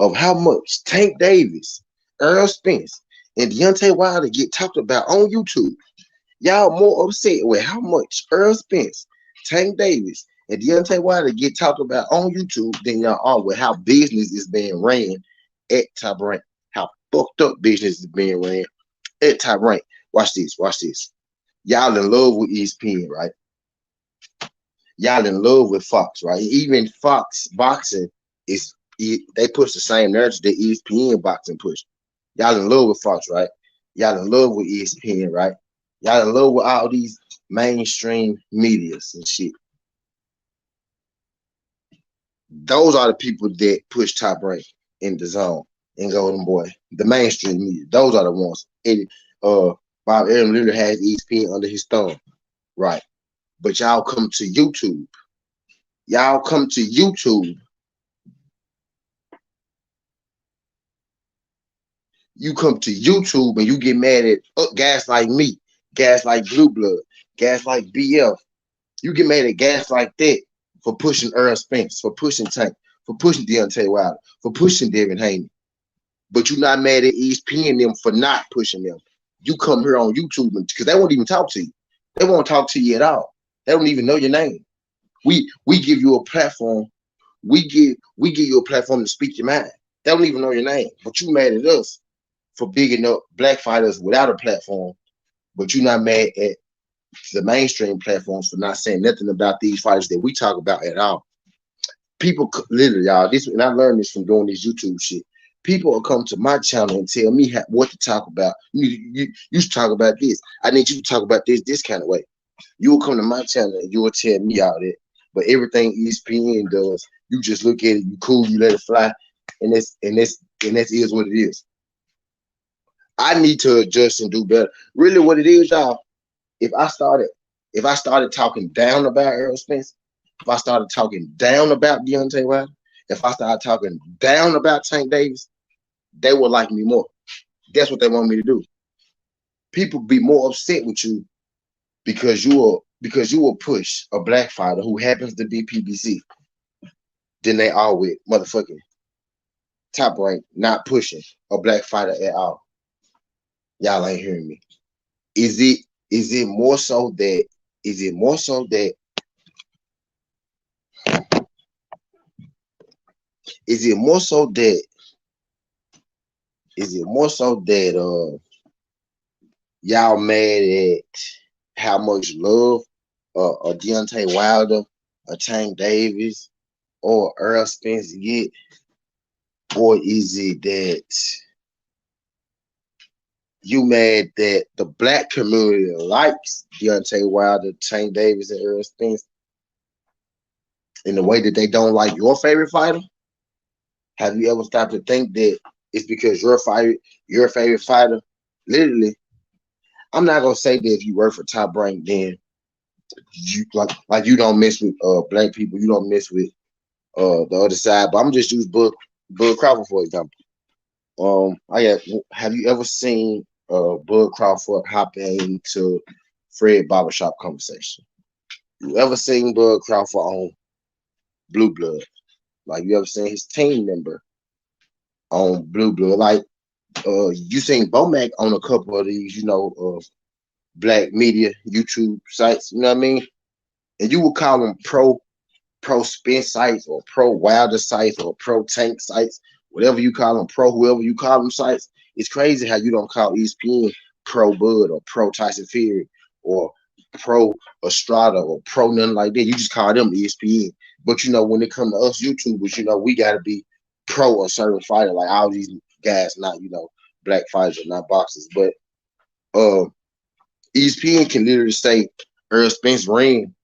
of how much Tank Davis, Earl Spence, and Deontay Wilder get talked about on YouTube. Y'all more upset with how much Earl Spence, Tank Davis, and Deontay Wilder get talked about on YouTube than y'all are with how business is being ran at Top Rank. How fucked up business is being ran at Top Rank. Watch this. Y'all in love with ESPN, right? Y'all in love with Fox, right? Even Fox boxing they push the same narrative that ESPN boxing push. Y'all in love with Fox, right? Y'all in love with ESPN, right? Y'all in love with all these mainstream medias and shit. Those are the people that push Top Rank in the zone and Golden Boy. The mainstream media. Those are the ones. Bob Arum literally has ESPN under his thumb, right? But y'all come to YouTube. You come to YouTube and you get mad at guys like me, guys like Blue Blood, guys like BF. You get mad at guys like that for pushing Earl Spence, for pushing Tank, for pushing Deontay Wilder, for pushing Devin Haney. But you're not mad at ESPN them for not pushing them. You come here on YouTube because they won't even talk to you. They won't talk to you at all. They don't even know your name. We give you a platform. We give you a platform to speak your mind. They don't even know your name, but you mad at us for bigging up black fighters without a platform, but you're not mad at the mainstream platforms for not saying nothing about these fighters that we talk about at all. People literally, y'all, this, and I learned this from doing this YouTube shit. People will come to my channel and tell me what to talk about. You should talk about this. I need you to talk about this kind of way. You will come to my channel and you will tell me all that. But everything ESPN does, you just look at it, you cool, you let it fly, and that is what it is. I need to adjust and do better. Really, what it is, y'all. If I started talking down about Errol Spence, if I started talking down about Deontay Wilder, if I started talking down about Tank Davis, they would like me more. That's what they want me to do. People be more upset with you because you will push a black fighter who happens to be PBC than they are with motherfucking Top Rank not pushing a black fighter at all. Y'all ain't hearing me. Is it more so that y'all mad at how much love a Deontay Wilder, a Tank Davis, or Errol Spence get? Or is it that you mad that the black community likes Deontay Wilder, Tank Davis, and Errol Spence in the way that they don't like your favorite fighter? Have you ever stopped to think that it's because your favorite fighter, literally, I'm not gonna say that if you work for Top Rank, then you like you don't mess with black people, you don't mess with the other side. But I'm just use Bud Crawford for example. Have you ever seen Bud Crawford hopping into Fred barbershop conversation? You ever seen Bud Crawford on Blue Blood? Like you ever seen his team member on Blue Blood? Like you seen Bomac on a couple of these, black media YouTube sites, you know what I mean? And you would call them pro Spence sites or pro Wilder sites or pro Tank sites, whatever you call them, pro whoever you call them sites. It's crazy how you don't call ESPN pro Bud or pro Tyson Fury or pro Estrada or pro nothing like that. You just call them ESPN. But when it comes to us YouTubers, we gotta be pro a certain fighter. Like all these guys, not black fighters or not boxers, but ESPN can literally say Errol Spence ran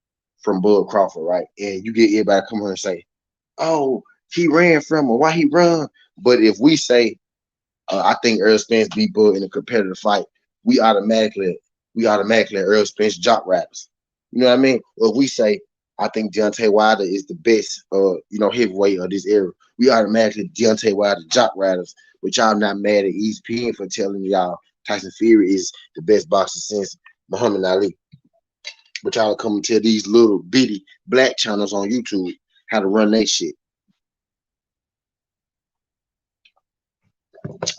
from Bud Crawford, right? And you get everybody come here and say, "Oh, he ran from him. Why he run?" But if we say, "I think Errol Spence beat Bud in a competitive fight," we automatically Errol Spence jock riders. You know what I mean? Or if we say, "I think Deontay Wilder is the best, heavyweight of this era," we automatically Deontay Wilder jock riders. But y'all not mad at ESPN for telling y'all Tyson Fury is the best boxer since Muhammad Ali. But y'all come and tell these little bitty black channels on YouTube how to run that shit.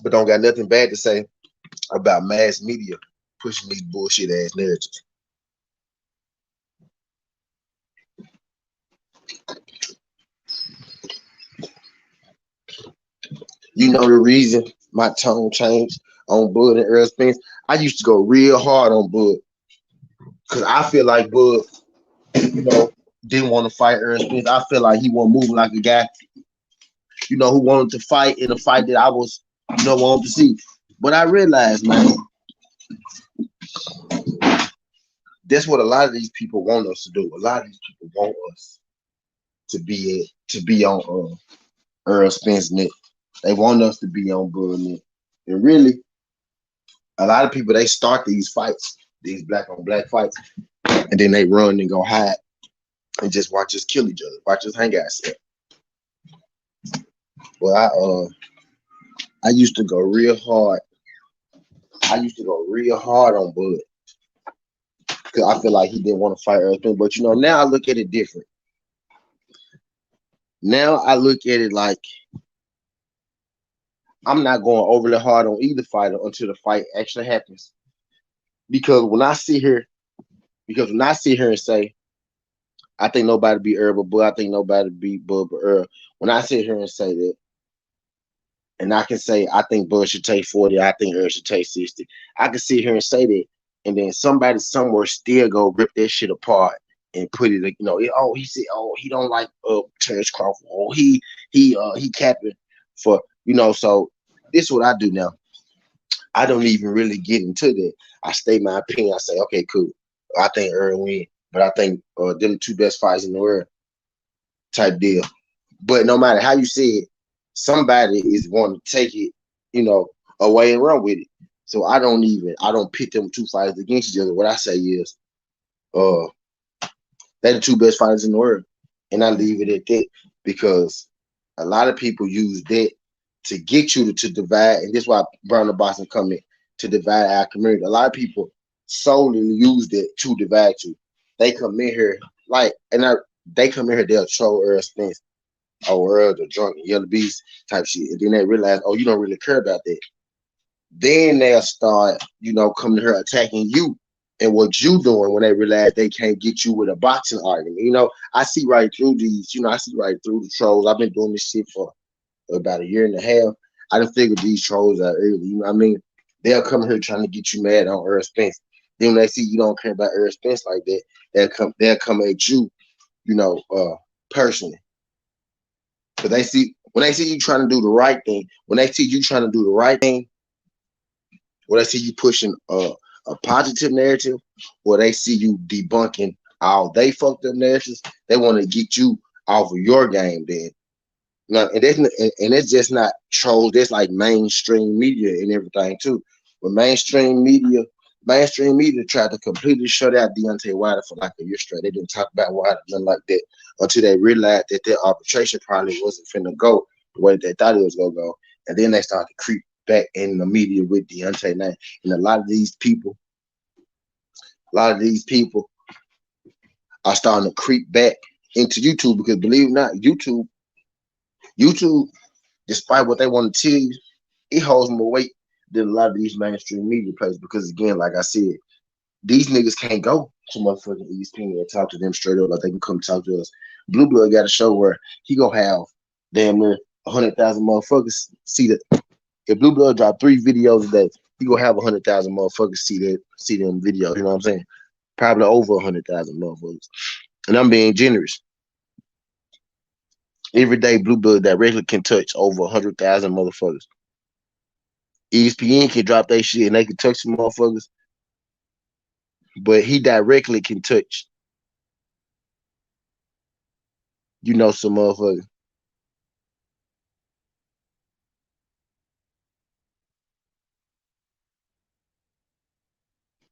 But don't got nothing bad to say about mass media pushing these bullshit ass narratives. You know the reason my tone changed on Bud and Errol Spence? I used to go real hard on Bud because I feel like Bud, didn't want to fight Errol Spence. I feel like he wasn't moving like a guy, who wanted to fight in a fight that I was, wanted to see. But I realized, man, that's what a lot of these people want us to do. A lot of these people want us to be on Errol Spence neck. They want us to be on Bud neck. And really, a lot of people, they start these fights, these black on black fights, and then they run and go hide and just watch us kill each other, watch us hang out. Well, I used to go real hard. I used to go real hard on Bud because I feel like he didn't want to fight Errol Spence. But now I look at it different. Now I look at it like I'm not going overly hard on either fighter until the fight actually happens. Because when I sit here and say, I think nobody beat Errol but Bud, I think nobody beat Bud but Errol. When I sit here and say that, and I can say I think Bud should take 40, I think Earl should take 60. I can sit here and say that, and then somebody somewhere still go rip that shit apart and put it, oh, he said, oh, he don't like Terrence Crawford, oh, he capping for, so this is what I do now. I don't even really get into that. I state my opinion. I say, okay, cool. I think Earl win, but I think them two best fights in the world type deal. But no matter how you say it, somebody is going to take it, away and run with it. So I don't pit them two fighters against each other. What I say is, uh, they're the two best fighters in the world, and I leave it at that because a lot of people use that to get you to divide, and this is why Brown and Boston come in to divide our community. A lot of people solely use that to divide you. They come in here they come in here, they'll troll Earl Spence, Earl the drunk and yellow beast type shit, and then they realize, oh, you don't really care about that. Then they'll start, coming to her attacking you and what you doing when they realize they can't get you with a boxing argument. I see right through these, I see right through the trolls. I've been doing this shit for about a year and a half. I done figured these trolls out early. You know what I mean? They'll come here trying to get you mad on Earl Spence. Then when they see you don't care about Earl Spence like that, they'll come at you, personally. But when they see you trying to do the right thing, when they see you trying to do the right thing, when they see you pushing a positive narrative, or they see you debunking all they fucked up narratives, they want to get you off of your game then. And it's just not trolls. That's like mainstream media and everything too. But mainstream media tried to completely shut out Deontay Wilder for like a year straight. They didn't talk about Wilder, nothing like that, until they realized that their arbitration probably wasn't finna go the way they thought it was gonna go. And then they started to creep back in the media with Deontay name. And a lot of these people are starting to creep back into YouTube because, believe it or not, YouTube, despite what they want to tell you, it holds more weight than a lot of these mainstream media places because, again, like I said, these niggas can't go to motherfucking ESPN and talk to them straight up like they can come talk to us. Blue Blood got a show where he gonna have damn near 100,000 motherfuckers see that. If Blue Blood drop 3 videos a day, he gonna have 100,000 motherfuckers see them videos. You know what I'm saying? Probably over 100,000 motherfuckers. And I'm being generous. Every day, Blue Blood directly can touch over 100,000 motherfuckers. ESPN can drop that shit and they can touch some motherfuckers, but he directly can touch, some motherfuckers.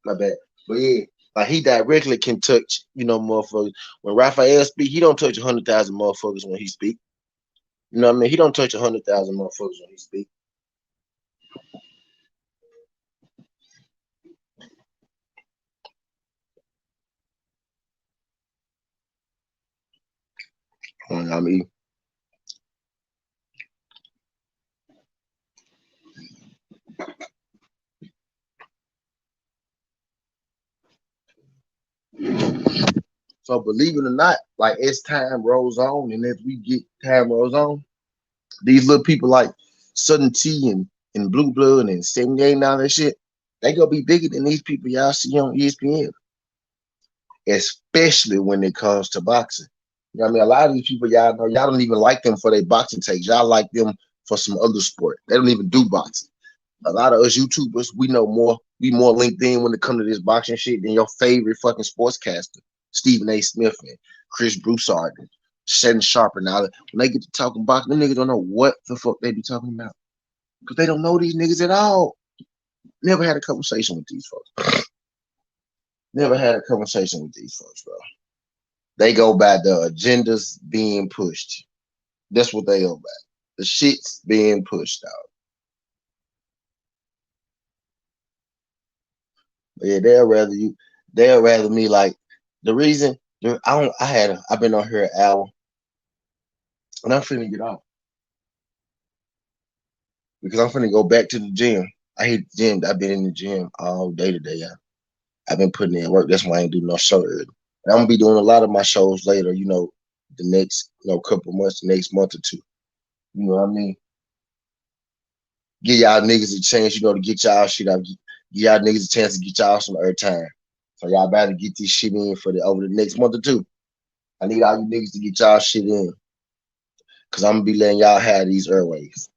My bad. But yeah, like he directly can touch, motherfuckers. When Raphael speak, he don't touch 100,000 motherfuckers when he speak. You know what I mean? He don't touch 100,000 motherfuckers when he speak. You know what I mean? So believe it or not, like as time rolls on and as we get time rolls on, these little people like Sudden T and Blue Blood and 78 and all that shit, they gonna be bigger than these people y'all see on ESPN, especially when it comes to boxing. You know what I mean? A lot of these people y'all know, y'all don't even like them for their boxing takes. Y'all like them for some other sport. They don't even do boxing. A lot of us YouTubers, we know more. We more linked in when it comes to this boxing shit than your favorite fucking sportscaster, Stephen A. Smith and Chris Broussard and Shannon Sharp and all that. When they get to talking boxing, them niggas don't know what the fuck they be talking about because they don't know these niggas at all. Never had a conversation with these folks. Never had a conversation with these folks, bro. They go by the agendas being pushed. That's what they go by. The shit's being pushed out. Yeah, they'll rather me like the reason I've been on here an hour and I'm finna get off because I'm finna go back to the gym. I hate the gym. I've been in the gym all day today. Yeah. I've been putting in work. That's why I ain't do no show early. And I'm gonna be doing a lot of my shows later, the next couple months, the next month or two. You know what I mean? Give y'all niggas a chance, you know, to get y'all shit out. Give y'all niggas a chance to get y'all some airtime. So y'all better get this shit in for the over the next month or two. I need all you niggas to get y'all shit in. Cause I'm gonna be letting y'all have these airways.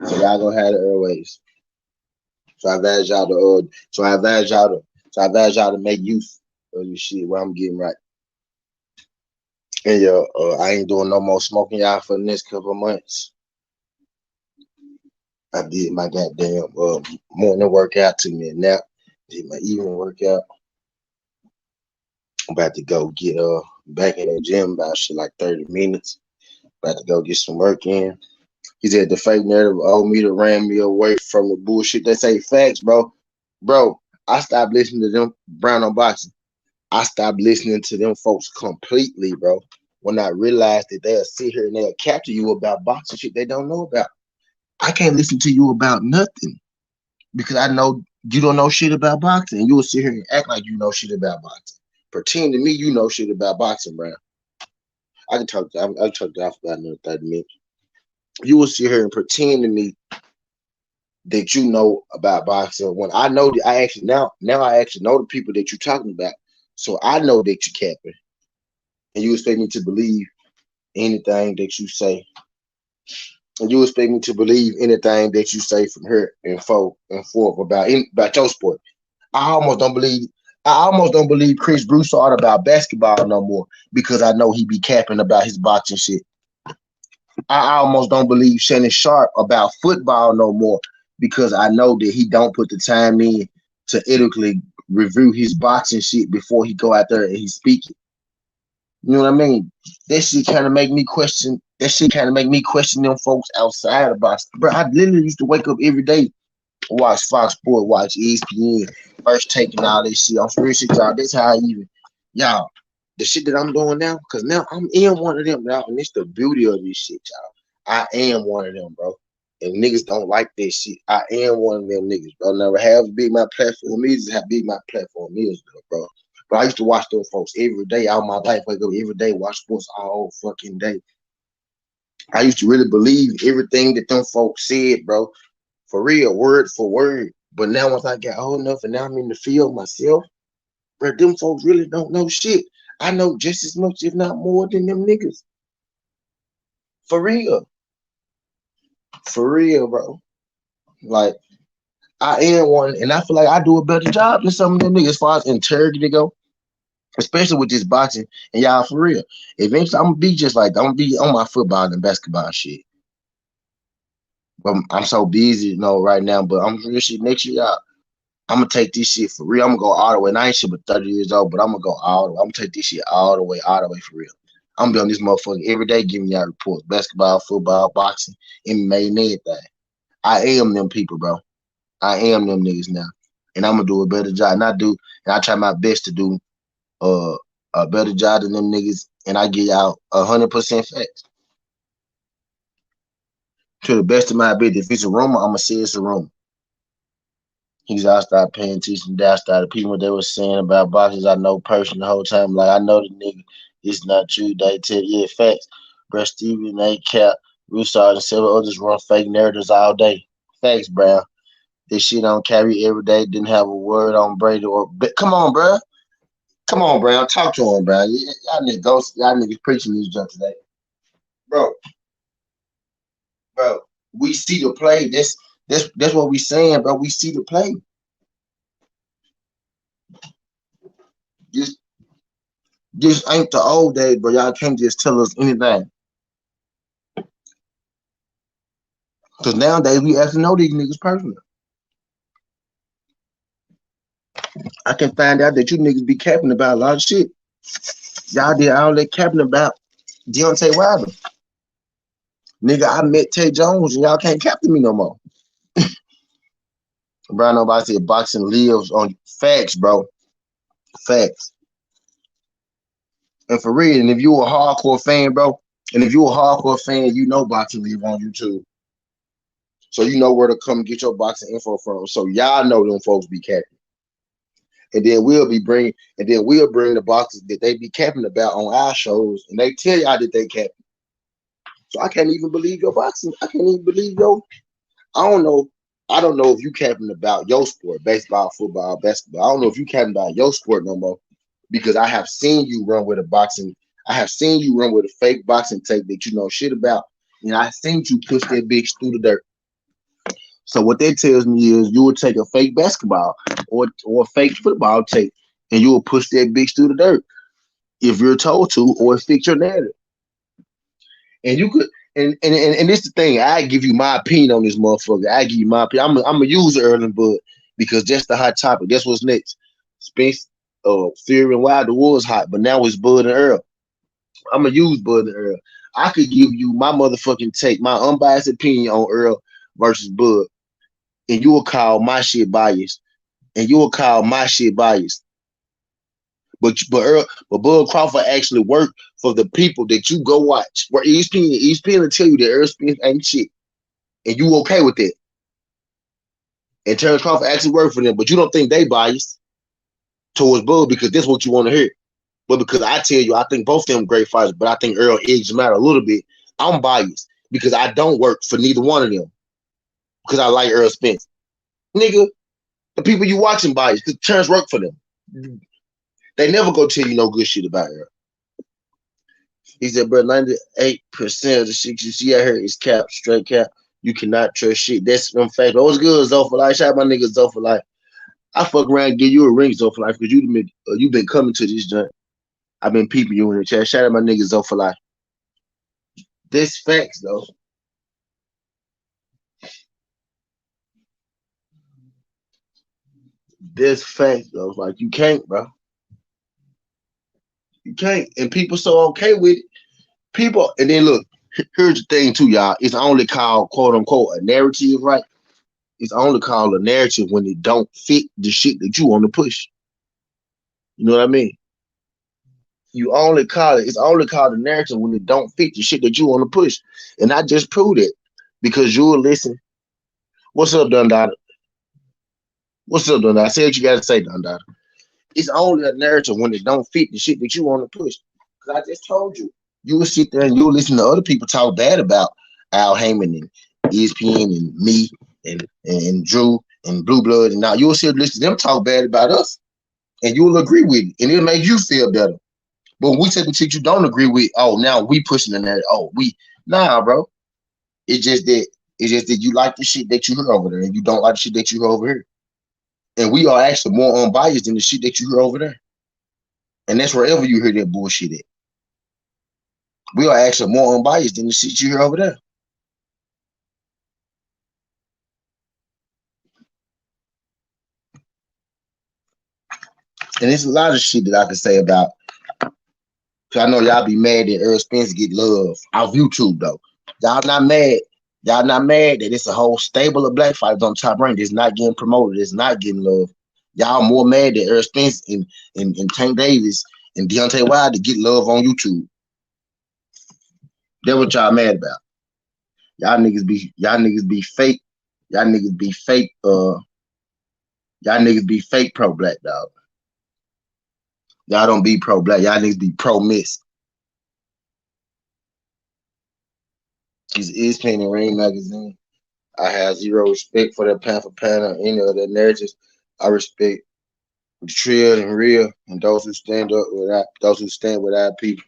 So y'all gonna have the airways. So I advise y'all to make use of this shit where I'm getting right. And I ain't doing no more smoking y'all for the next couple of months. I did my goddamn morning workout, took me a nap, did my evening workout. I'm about to go get back in the gym about shit like 30 minutes. About to go get some work in. He said the fake narrative owe me to ran me away from the bullshit. They say facts, bro. Bro, I stopped listening to them Brown on boxing. I stopped listening to them folks completely, bro. When I realized that they'll sit here and they'll capture you about boxing shit they don't know about. I can't listen to you about nothing because I know you don't know shit about boxing. You will sit here and act like you know shit about boxing. Pretend to me you know shit about boxing, bro. I can talk to that for about another 30 minutes. You will sit here and pretend to me that you know about boxing when I know that I actually now I actually know the people that you're talking about. So I know that you're capping. And you expect me to believe anything that you say. And you expect me to believe anything that you say from here and forth about your sport. I almost don't believe Chris Broussard about basketball no more because I know he be capping about his boxing shit. I almost don't believe Shannon Sharp about football no more because I know that he don't put the time in to ethically review his boxing shit before he go out there and he speak it. You know what I mean? That shit kind of make me question. That shit kind of make me question them folks outside of boxing. Bro, I literally used to wake up every day, watch Fox Sports, watch ESPN, first taking all this shit. I'm real shit, y'all. That's how I even, y'all, the shit that I'm doing now, because now I'm in one of them, y'all. And it's the beauty of this shit, y'all. I am one of them, bro. And niggas don't like this shit. I am one of them niggas, bro. Never have big my platform is, how big my platform is, bro. But I used to watch those folks every day all my life. Wake up every day, watch sports all fucking day. I used to really believe everything that them folks said, bro. For real, word for word. But now once I got old enough and now I'm in the field myself, bro, them folks really don't know shit. I know just as much, if not more, than them niggas. For real. For real, bro. Like, I am one, and I feel like I do a better job than some of them niggas as far as integrity go, especially with this boxing. And y'all, for real, eventually I'm gonna be just like I'm gonna be on my football and basketball shit. But I'm so busy, right now. But I'm real shit next year. I'm gonna take this shit for real. I'm gonna go all the way. And I ain't shit but 30 years old, but I'm gonna go all the way. I'm gonna take this shit all the way for real. I'm gonna be on this motherfucker every day giving y'all reports. Basketball, football, boxing, MMA, and everything. I am them people, bro. I am them niggas now. And I'm gonna do a better job. And I try my best to do a better job than them niggas. And I give y'all 100% facts. To the best of my ability. If it's a rumor, I'm gonna say it's a rumor. I started paying attention. I started repeating what they were saying about boxers I know personally the whole time. Like, I know the nigga, it's not true. They tell you, facts. Bruh, Steven, A. Cap, Roussard, and several others run fake narratives all day. Facts, bro. This shit on carry every day. Didn't have a word on Brady or. Come on, bro. Come on, bro. Talk to him, bro. Y'all niggas preaching this junk today. Bro. Bro, we see the play. That's what we saying, bro. We see the play. This ain't the old days, bro. Y'all can't just tell us anything. Because nowadays we actually know these niggas personally. I can find out that you niggas be capping about a lot of shit. Y'all did all that capping about Deontay Wilder. Nigga, I met Tay Jones and y'all can't captain me no more. Bro, nobody said boxing lives on facts, bro. Facts. And for real, and if you a hardcore fan, bro, you know boxing live on YouTube. So you know where to come get your boxing info from. So y'all know them folks be capping. And then we'll bring the boxes that they be capping about on our shows, and they tell y'all that they capping. So I can't even believe your boxing. I can't even believe I don't know. I don't know if you capping about your sport, baseball, football, basketball. I don't know if you capping about your sport no more because I have seen you run with a boxing. I have seen you run with a fake boxing tape that you know shit about, and I seen you push that bitch through the dirt. So what that tells me is you will take a fake basketball or a fake football tape, and you will push that bitch through the dirt if you're told to, or fix your narrative. And you could, and this the thing. I give you my opinion on this motherfucker. I give you my opinion. I'm a user Erling Bud because that's the hot topic. That's what's next. Spence, Fury and Wilder was hot, but now it's Bud and Earl. I'm gonna use Bud and Earl. I could give you my motherfucking take, my unbiased opinion on Earl versus Bud, and you will call my shit biased, and you will call my shit biased. But Bud Crawford actually worked for the people that you go watch. Where ESPN will tell you that Earl Spence ain't shit, and you okay with that. And Terrence Crawford actually worked for them, but you don't think they biased towards Bud because that's what you want to hear. But because I tell you, I think both of them great fighters, but I think Earl edged them out a little bit. I'm biased because I don't work for neither one of them because I like Earl Spence. Nigga, the people you watching biased because Terrence worked for them. They never go tell you no good shit about Earl. He said, bro, 98% of the shit you see out here is cap, straight cap. You cannot trust shit. That's them facts. But what's good, Zo for life? Shout out my nigga Zo for life. I fuck around and give you a ring, Zo for life, because you been coming to this joint. I've been peeping you in the chat. Shout out my nigga Zo for life. This facts, though. This facts, though. Like, you can't, bro. You can't. And people so okay with it. People, and then look, here's the thing, too, y'all. It's only called, quote unquote, a narrative, right? It's only called a narrative when it don't fit the shit that you want to push. You know what I mean? It's only called a narrative when it don't fit the shit that you want to push. And I just proved it because you will listen. What's up, Dundada? What's up, Dundada? Say what you gotta say, Dundada. It's only a narrative when it don't fit the shit that you want to push. Because I just told you, you will sit there and you will listen to other people talk bad about Al Heyman and ESPN and me and Drew and Blue Blood, and now you'll sit and listen to them talk bad about us, and you'll agree with it, and it'll make you feel better. But when we say the shit you don't agree with, oh, now we pushing the narrative. Oh, nah, bro. It's just that you like the shit that you hear over there, and you don't like the shit that you hear over here. And we are actually more unbiased than the shit that you hear over there. And that's wherever you hear that bullshit at. We are actually more unbiased than the shit you hear over there. And there's a lot of shit that I can say about. Cause I know y'all be mad that Earl Spence get love off YouTube though. Y'all not mad. Y'all not mad that it's a whole stable of black fighters on Top Rank that's not getting promoted, that's not getting love. Y'all more mad that Earl Spence and Tank Davis and Deontay Wilder get love on YouTube. That's what y'all mad about. Y'all niggas be fake. Y'all niggas be fake. Y'all niggas be fake pro black dog. Y'all don't be pro black. Y'all niggas be pro miss. It's ESPN and Ring magazine. I have zero respect for that pound for pound or any of their narratives. I respect the trill and real and those who stand with our people.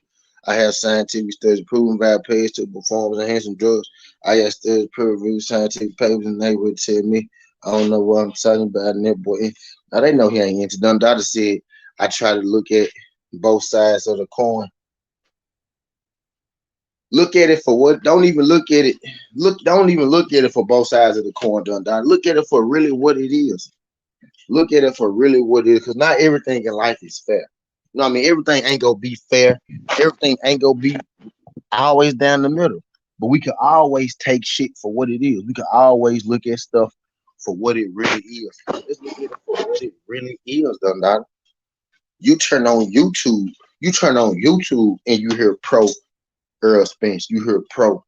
I have scientific studies proving by pays to performance enhancing drugs. I have studies peer-reviewed scientific papers and they would tell me I don't know what I'm talking about. And that boy, now they know he ain't into done. Dada said I try to look at both sides of the coin. Look at it for what? Don't even look at it. Don't even look at it for both sides of the coin, Dundada. Look at it for really what it is. Look at it for really what it is, because not everything in life is fair. You know what I mean? Everything ain't gonna be fair. Everything ain't gonna be always down the middle. But we can always take shit for what it is. We can always look at stuff for what it really is. Let's look at it for what it really is, Dundada. You turn on YouTube and you hear pro Earl Spence, you hear pro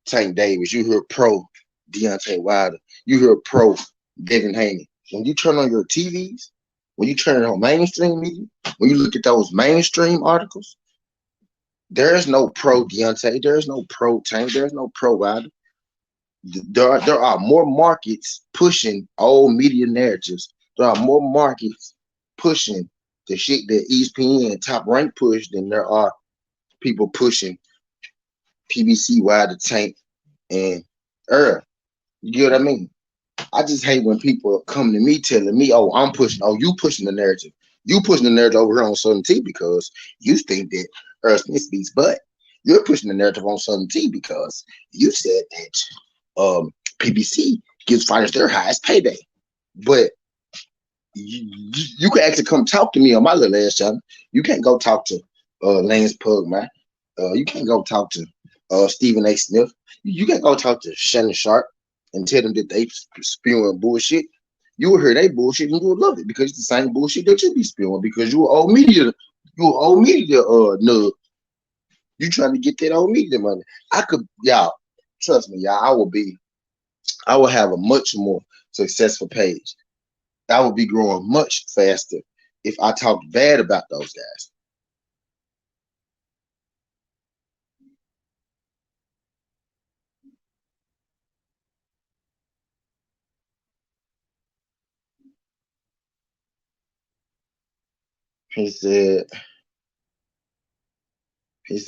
Tank Davis, you hear pro Deontay Wilder, you hear pro Devin Haney. When you turn on your TVs, when you turn on mainstream media, when you look at those mainstream articles, there's no pro Deontay, there's no pro Tank, there's no pro Wilder. There are more markets pushing old media narratives. There are more markets pushing the shit that ESPN and Top Rank push than there are people pushing PBC, Wide the Tank, and Earl. You get what I mean? I just hate when people come to me telling me, "Oh, I'm pushing. Oh, you pushing the narrative. You pushing the narrative over here on Southern T because you think that Earl Smith beats butt. You're pushing the narrative on Southern T because you said that PBC gives fighters their highest payday. But you can actually come talk to me on my little ass channel. You can't go talk to Lance Pug, man. You can't go talk to Stephen A. Smith. You can't go talk to Shannon Sharp and tell them that they spewing bullshit. You will hear they bullshit and you will love it because it's the same bullshit that you be spewing because you old media, nub. You trying to get that old media money. I could, y'all, trust me, y'all, I will have a much more successful page. I would be growing much faster if I talked bad about those guys. He said,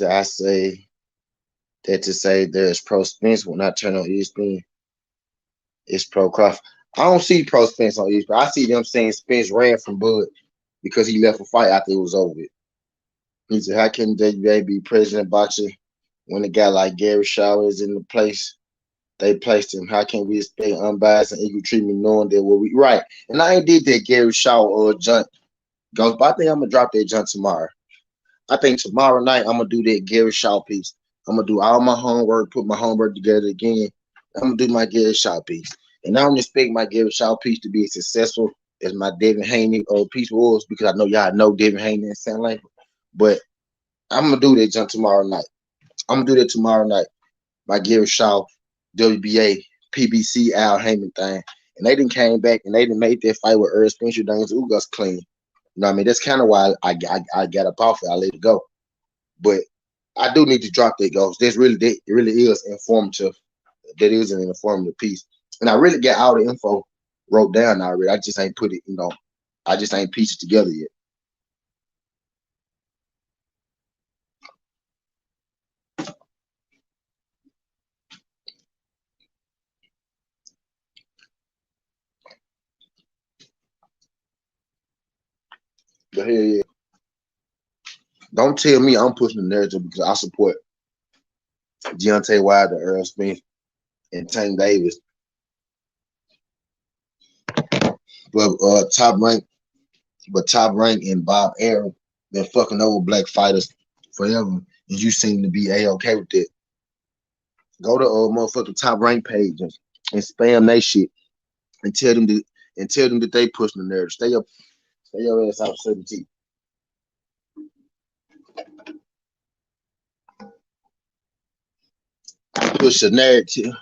I say that to say there's pro Spence when I turn on ESPN, it's pro Crawford. I don't see pro Spence on ESPN. I see them saying Spence ran from Bud because he left a fight after it was over with. He said, how can WBA be president boxer when a guy like Gary Shaw is in the place they placed him? How can we expect unbiased and equal treatment knowing that what we right? And I ain't did that Gary Shaw or Junt goes, but I think I'm gonna drop that Junt tomorrow. I think tomorrow night I'm gonna do that Gary Shaw piece. I'm gonna do all my homework, put my homework together again. I'm gonna do my Gary Shaw piece, and I don't expect my Gary Shaw piece to be as successful as my Devin Haney piece was because I know y'all know Devin Haney and Sam Langford. But I'm gonna do that jump tomorrow night. I'm gonna do that tomorrow night. My Gary Shaw, WBA, PBC, Al Heyman thing, and they didn't came back and they didn't make that fight with Earl Spencer Danes Ugas clean. You know what I mean? That's kind of why I got up off it. I let it go. But I do need to drop that goals. It really is informative. That is an informative piece. And I really got all the info wrote down already. I just ain't put it, I just ain't pieced it together yet. But hell yeah. Don't tell me I'm pushing the narrative because I support Deontay Wilder, Earl Smith, and Tank Davis. But top rank and Bob Arum been fucking over black fighters forever. And you seem to be A-okay with it. Go to motherfucking top rank page and spam that shit and tell them that they pushing the narrative. Stay your ass out of T. Push the narrative.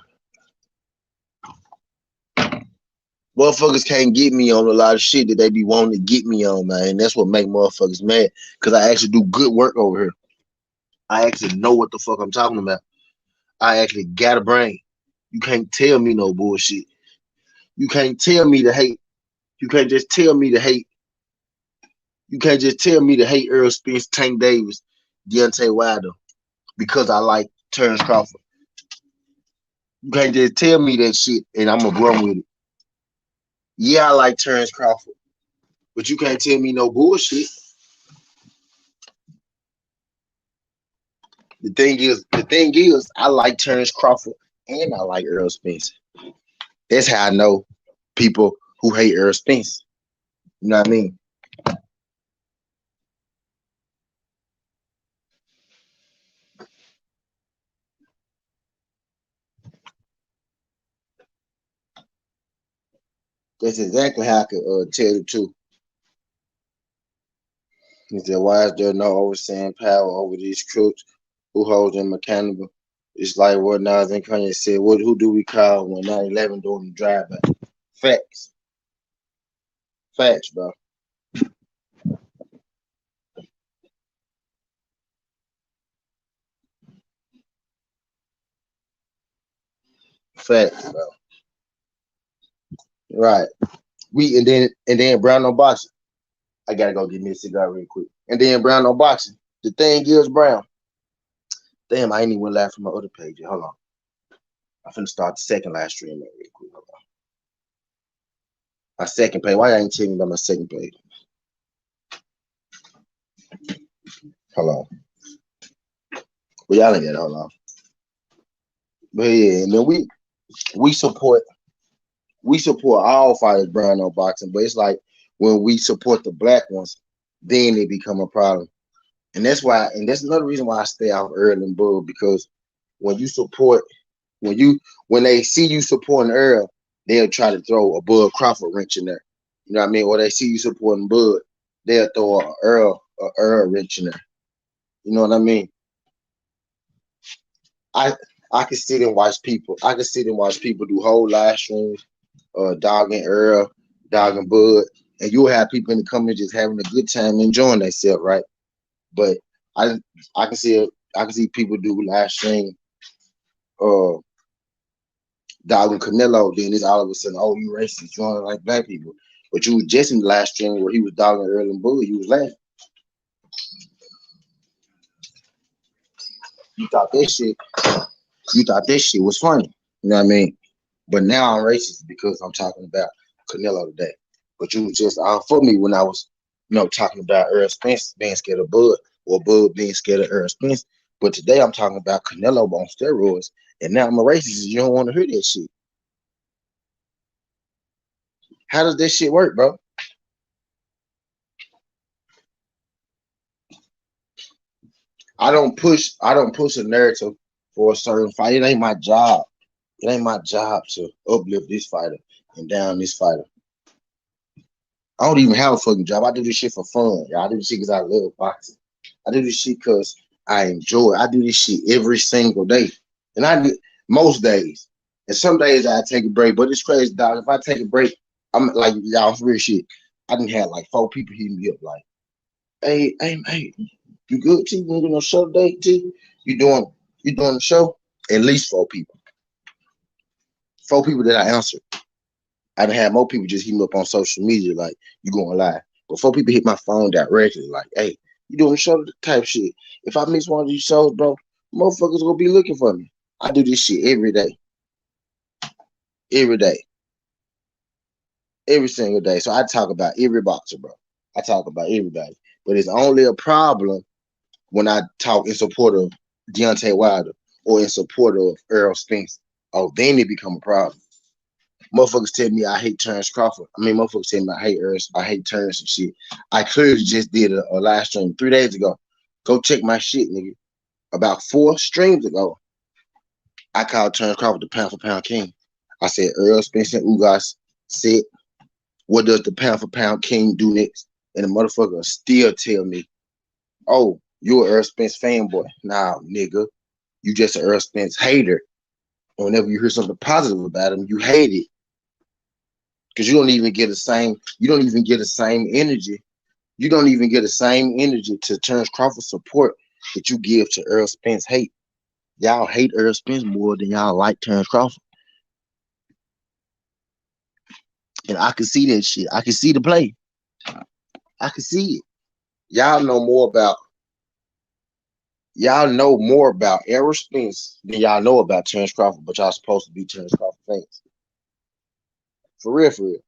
Motherfuckers can't get me on a lot of shit that they be wanting to get me on, man. And that's what make motherfuckers mad. Cause I actually do good work over here. I actually know what the fuck I'm talking about. I actually got a brain. You can't tell me no bullshit. You can't tell me to hate. You can't just tell me to hate. You can't just tell me to hate Earl Spence, Tank Davis, Deontay Wilder because I like Terrence Crawford. You can't just tell me that shit and I'm gonna run with it. Yeah, I like Terrence Crawford, but you can't tell me no bullshit. The thing is, I like Terrence Crawford and I like Earl Spence. That's how I know people who hate Earl Spence. You know what I mean? That's exactly how I could tell the truth. He said, why is there no overseeing power over these crooks who hold them accountable? It's like what Nas and Kanye said, who do we call when 9/11 doing the drive-by? Facts. Facts, bro. Facts, bro. Right. And then Brown no boxing. I gotta go get me a cigar real quick. And then Brown no boxing. The thing is, Brown. Damn, I ain't even went live from my other page. Hold on. I'm finna start the second live stream real quick. Hold on. My second page. Why I ain't telling me about my second page? Hold on. Well, y'all ain't got it. Hold on. But yeah, and then we support all fighters Brown no boxing, but it's like when we support the black ones, then it become a problem. And that's another reason why I stay out Earl and Bull, because when you support, when they see you supporting Earl, they'll try to throw a Bud Crawford wrench in there. You know what I mean? Or they see you supporting Bud, they'll throw a Earl wrench in there. You know what I mean? I can sit and watch people. I can sit and watch people do whole live streams, dogging Earl, dogging Bud, and you'll have people in the comments just having a good time, enjoying themselves, right? But I I can see people do live stream, uh, dogging Canelo. Then it's all of a sudden, oh, you racist, you don't like black people. But you was just in the live stream where he was dogging Earl and Bud, you was laughing. You thought that shit. You thought that shit was funny. You know what I mean? But now I'm racist because I'm talking about Canelo today. But you was just all for me when I was, talking about Earl Spence being scared of Bud, or Bud being scared of Earl Spence. But today I'm talking about Canelo on steroids, and now I'm a racist. You don't want to hear that shit. How does this shit work, bro? I don't push a narrative for a certain fight. It ain't my job. It ain't my job to uplift this fighter and down this fighter. I don't even have a fucking job. I do this shit for fun. Yeah, I do this shit because I love boxing. I do this shit because I enjoy it. I do this shit every single day. And I do most days. And some days I take a break. But it's crazy, dog. If I take a break, I'm like, y'all, for real shit. I didn't have like 4 people hitting me up like, hey, you good, T? You doing a show today, T? You doing the show? At least 4 people. 4 people that I answered. I done had more people just hit me up on social media like, you going live. But 4 people hit my phone directly like, hey, you doing a show type shit. If I miss one of these shows, bro, motherfuckers gonna be looking for me. I do this shit every day. Every day. Every single day. So I talk about every boxer, bro. I talk about everybody. But it's only a problem when I talk in support of Deontay Wilder or in support of Earl Spence. Oh, then it become a problem. Motherfuckers tell me I hate Terrence Crawford. I mean, motherfuckers tell me I hate Terrence and shit. I clearly just did a live stream 3 days ago. Go check my shit, nigga. About 4 streams ago, I called Terrence Crawford the pound for pound king. I said Earl Spence and Ugas said, what does the pound for pound king do next? And the motherfucker still tell me, oh, you're an Earl Spence fanboy. Nah, nigga, you just an Earl Spence hater. And whenever you hear something positive about him, you hate it. Because you don't even get the same energy. You don't even get the same energy to Terrence Crawford support that you give to Earl Spence hate. Y'all hate Earl Spence more than y'all like Terrence Crawford. And I can see that shit. I can see the play. I can see it. Y'all know more about Errol Spence than y'all know about Terrence Crawford, but y'all supposed to be Terrence Crawford fans. For real, for real.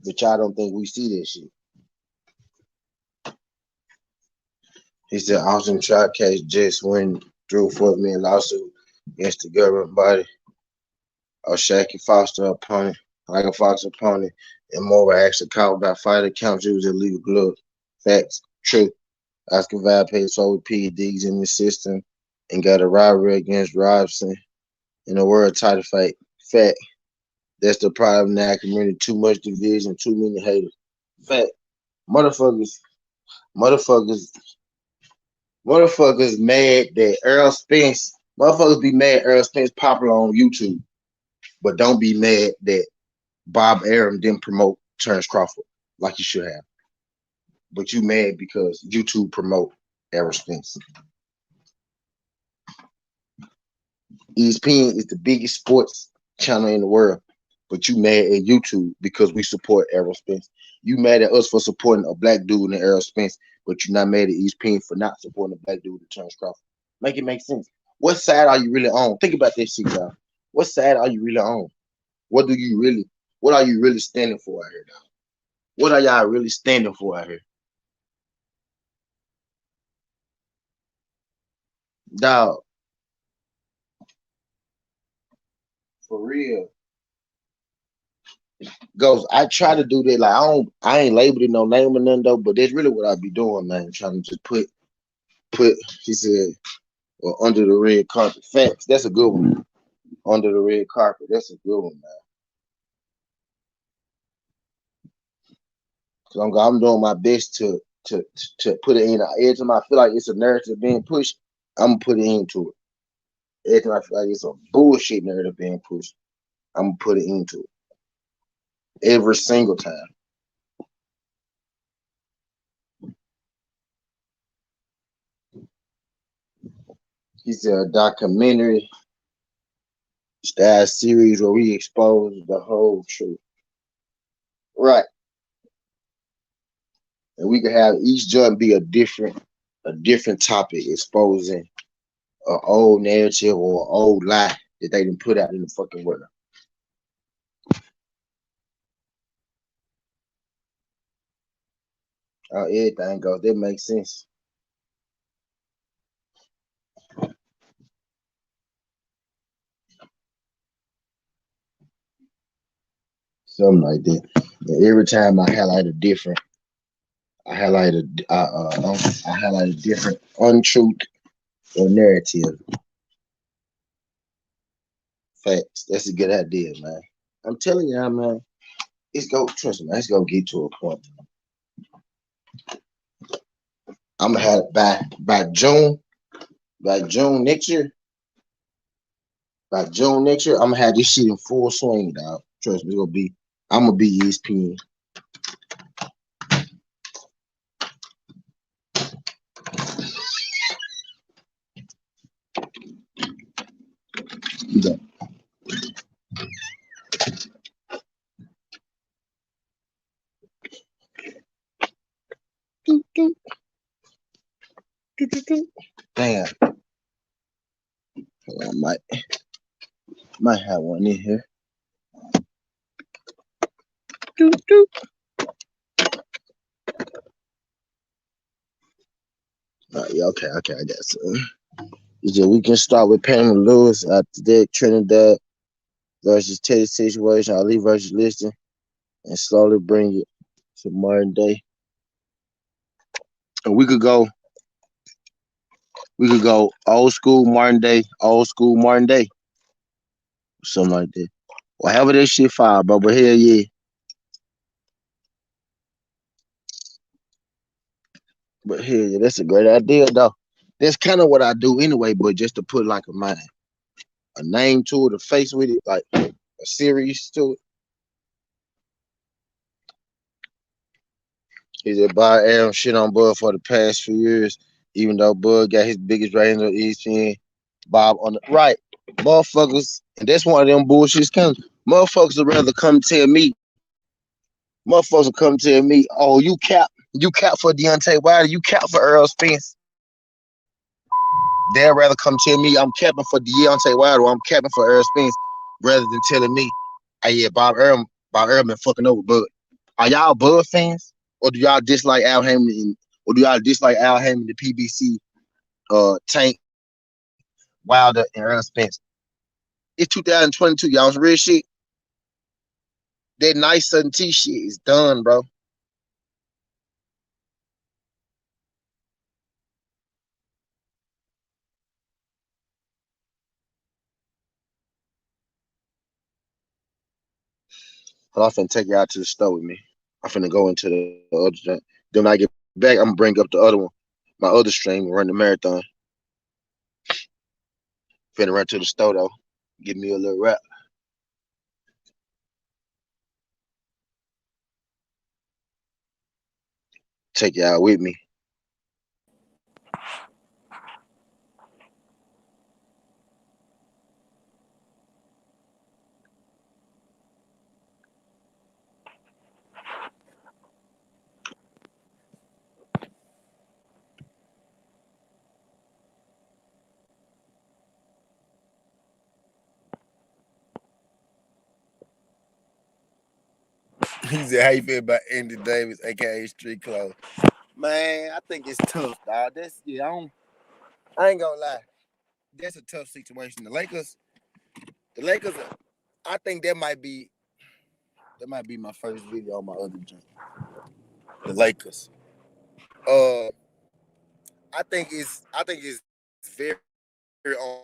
But y'all don't think we see that shit. He said Austin trial case just went through $4 million lawsuit against the government body of Shaq Foster opponent, like a Foster opponent, and more actually called by fighter counts use illegal gloves. Facts, true. Oscar Val paid sold PEDs in the system and got a rivalry against Robson in a world title fight. Fact. That's the problem now. Community too much division, too many haters. Fact. Motherfuckers, motherfuckers, motherfuckers mad that Earl Spence. Motherfuckers be mad Earl Spence popular on YouTube, but don't be mad that Bob Arum didn't promote Terrence Crawford like he should have. but you mad because YouTube promote Errol Spence. ESPN is the biggest sports channel in the world, but you mad at YouTube because we support Errol Spence. You mad at us for supporting a black dude in Errol Spence, but you're not mad at ESPN for not supporting a black dude in Terrence Crawford. Make it make sense. What side are you really on? Think about this shit, y'all. What side are you really on? What are you really standing for out here, dog? What are y'all really standing for out here? Dog, for real. Goes, I try to do that. Like I ain't labeled it no name or nothing though, but that's really what I be doing, man. Trying to just put he said, well, under the red carpet. Facts. That's a good one. Under the red carpet. That's a good one, man. So I'm doing my best to put it in. Every time I feel like it's a narrative being pushed, I'm gonna put it into it. Every time I feel like it's a bullshit narrative being pushed, I'm gonna put it into it. Every single time. He said a documentary style series where we expose the whole truth. Right. And we could have each joint be a different topic exposing an old narrative or an old lie that they didn't put out in the fucking world. Everything goes. That makes sense. Something like that. And every time I highlight a different, I highlight a different untruth or narrative. Facts. That's a good idea, man. I'm telling y'all, man. Trust me, let's go get to a point. I'm gonna have it by June next year. By June next year, I'm gonna have this shit in full swing, dog. Trust me, I'm gonna be ESPN. Yeah. Damn. I might have one in here. Yeah, okay, I got some. We can start with Pamela Lewis after that, Trinidad versus Teddy situation, Ali versus Liston, and slowly bring it to modern day. And we could go old school, modern day, something like that. Well, however that shit fire, bro. But hell yeah. But hell yeah, that's a great idea though. That's kind of what I do anyway, but just to put like a name to it, a face with it, like a series to it. He said Bob Arum shit on Bud for the past few years, even though Bud got his biggest ratings on ESPN. Bob on the right, motherfuckers, and that's one of them bullshits coming. Motherfuckers would rather come tell me. Motherfuckers will come tell me, oh, you cap for Deontay Wilder, you cap for Errol Spence. They'd rather come tell me I'm capping for Deontay Wilder or I'm capping for Errol Spence rather than telling me, hey, yeah, Bob Earl been fucking over Bud. Are y'all Bud fans? Or do y'all dislike Al Hammond the PBC Tank Wilder and Errol Spence? It's 2022, y'all. Some real shit. That nice Southern T shit is done, bro. But I'm finna take y'all to the store with me. I'm finna go into the other joint. Then when I get back, I'm gonna bring up the other one, my other stream, and run the marathon. Finna run to the store though. Give me a little rap. take y'all with me. He said, "How you feel about Andy Davis, aka Street Clothes?" Man, I think it's tough, dog. I ain't gonna lie. That's a tough situation. The Lakers. I think that might be my first video on my other joint. The Lakers. I think it's very on.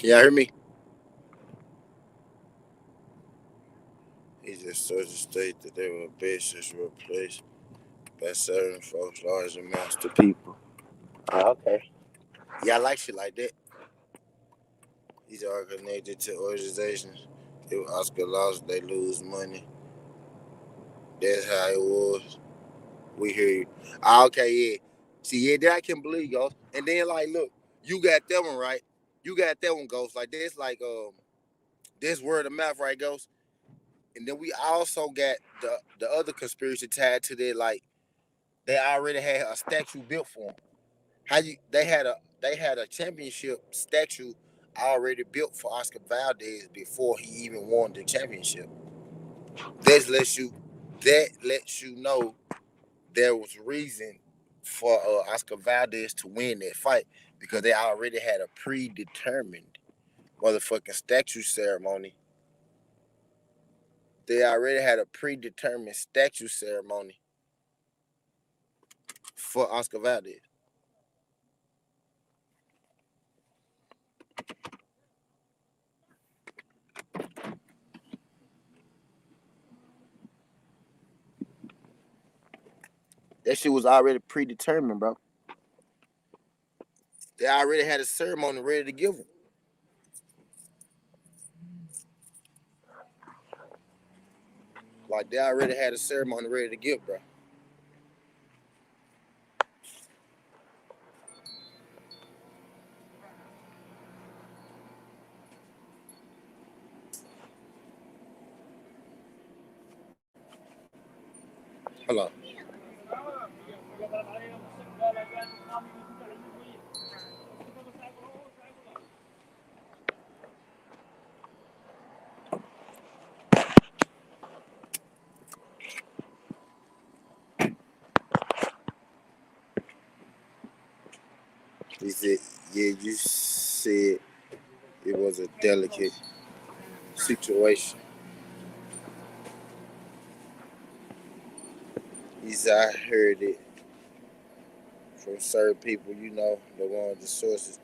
Y'all hear me? He just such a state that they were basis replaced by certain folks, large amounts to people. Okay. Yeah, I like shit like that. These are connected to organizations. If Oscar lost, they lose money. That's how it was. We hear you. Okay, yeah. See, yeah, that I can believe, Ghost. And then, like, look, you got that one right. You got that one, Ghost. Like, this word of mouth, right, Ghost? And then we also got the other conspiracy tied to that, like, they already had a statue built for them. They had a championship statue already built for Oscar Valdez before he even won the championship. That lets you know there was reason for Oscar Valdez to win that fight because they already had a predetermined motherfucking statue ceremony. They already had a predetermined statue ceremony for Oscar Valdez. That shit was already predetermined, bro. They already had a ceremony ready to give him. Like, they already had a ceremony ready to give, bro. Hold on. He said, yeah, you said it was a delicate situation. He said, I heard it from certain people, the ones, the sources.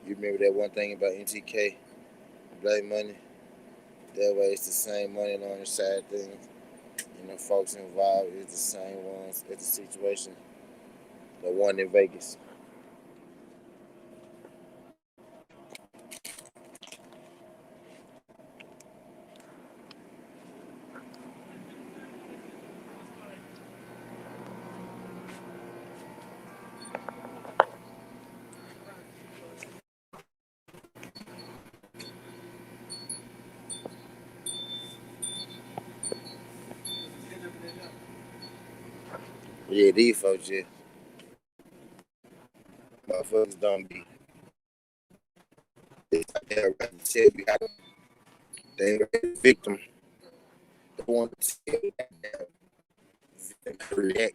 You remember that one thing about NTK, Black Money? That way it's the same money on the side things. And the folks involved is the same ones at the situation. The one in Vegas. Yeah, these folks, yeah. Motherfuckers don't be. They're ready to tell you how they ain't a victim. They want to tell you react.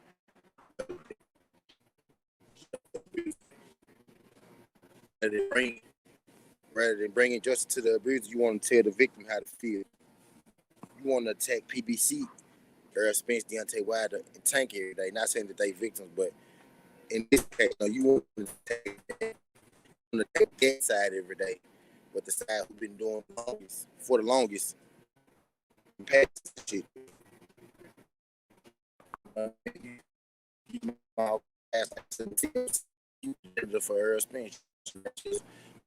Rather than bringing justice to the abuser, you want to tell the victim how to feel. You want to attack PBC, Earl Spence, Deontay Wilder, and Tank every day. Not saying that they victims, but in this case, you want to take that side every day. But the side who's been doing for the longest, past shit. For Earl Spence.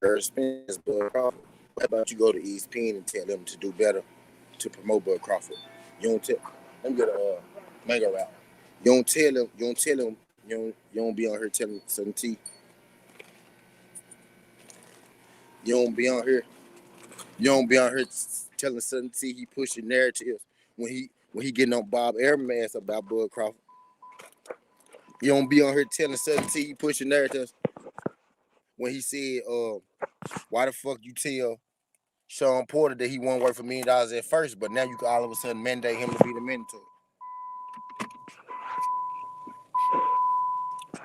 Earl Spence, Bud Crawford. How about you go to ESPN and tell them to do better to promote Bud Crawford? You don't tell. Let me get a mega route. You don't tell them. You don't be on here telling Sumn. You don't be on here. You don't be on here telling Sumn he pushing narratives when he getting on Bob Airman ass about Bud Crawford. You don't be on here telling Sumn he pushing narratives when he said, why the fuck you tell Sean Porter that he won't work for $1 million at first, but now you can all of a sudden mandate him to be the mentor.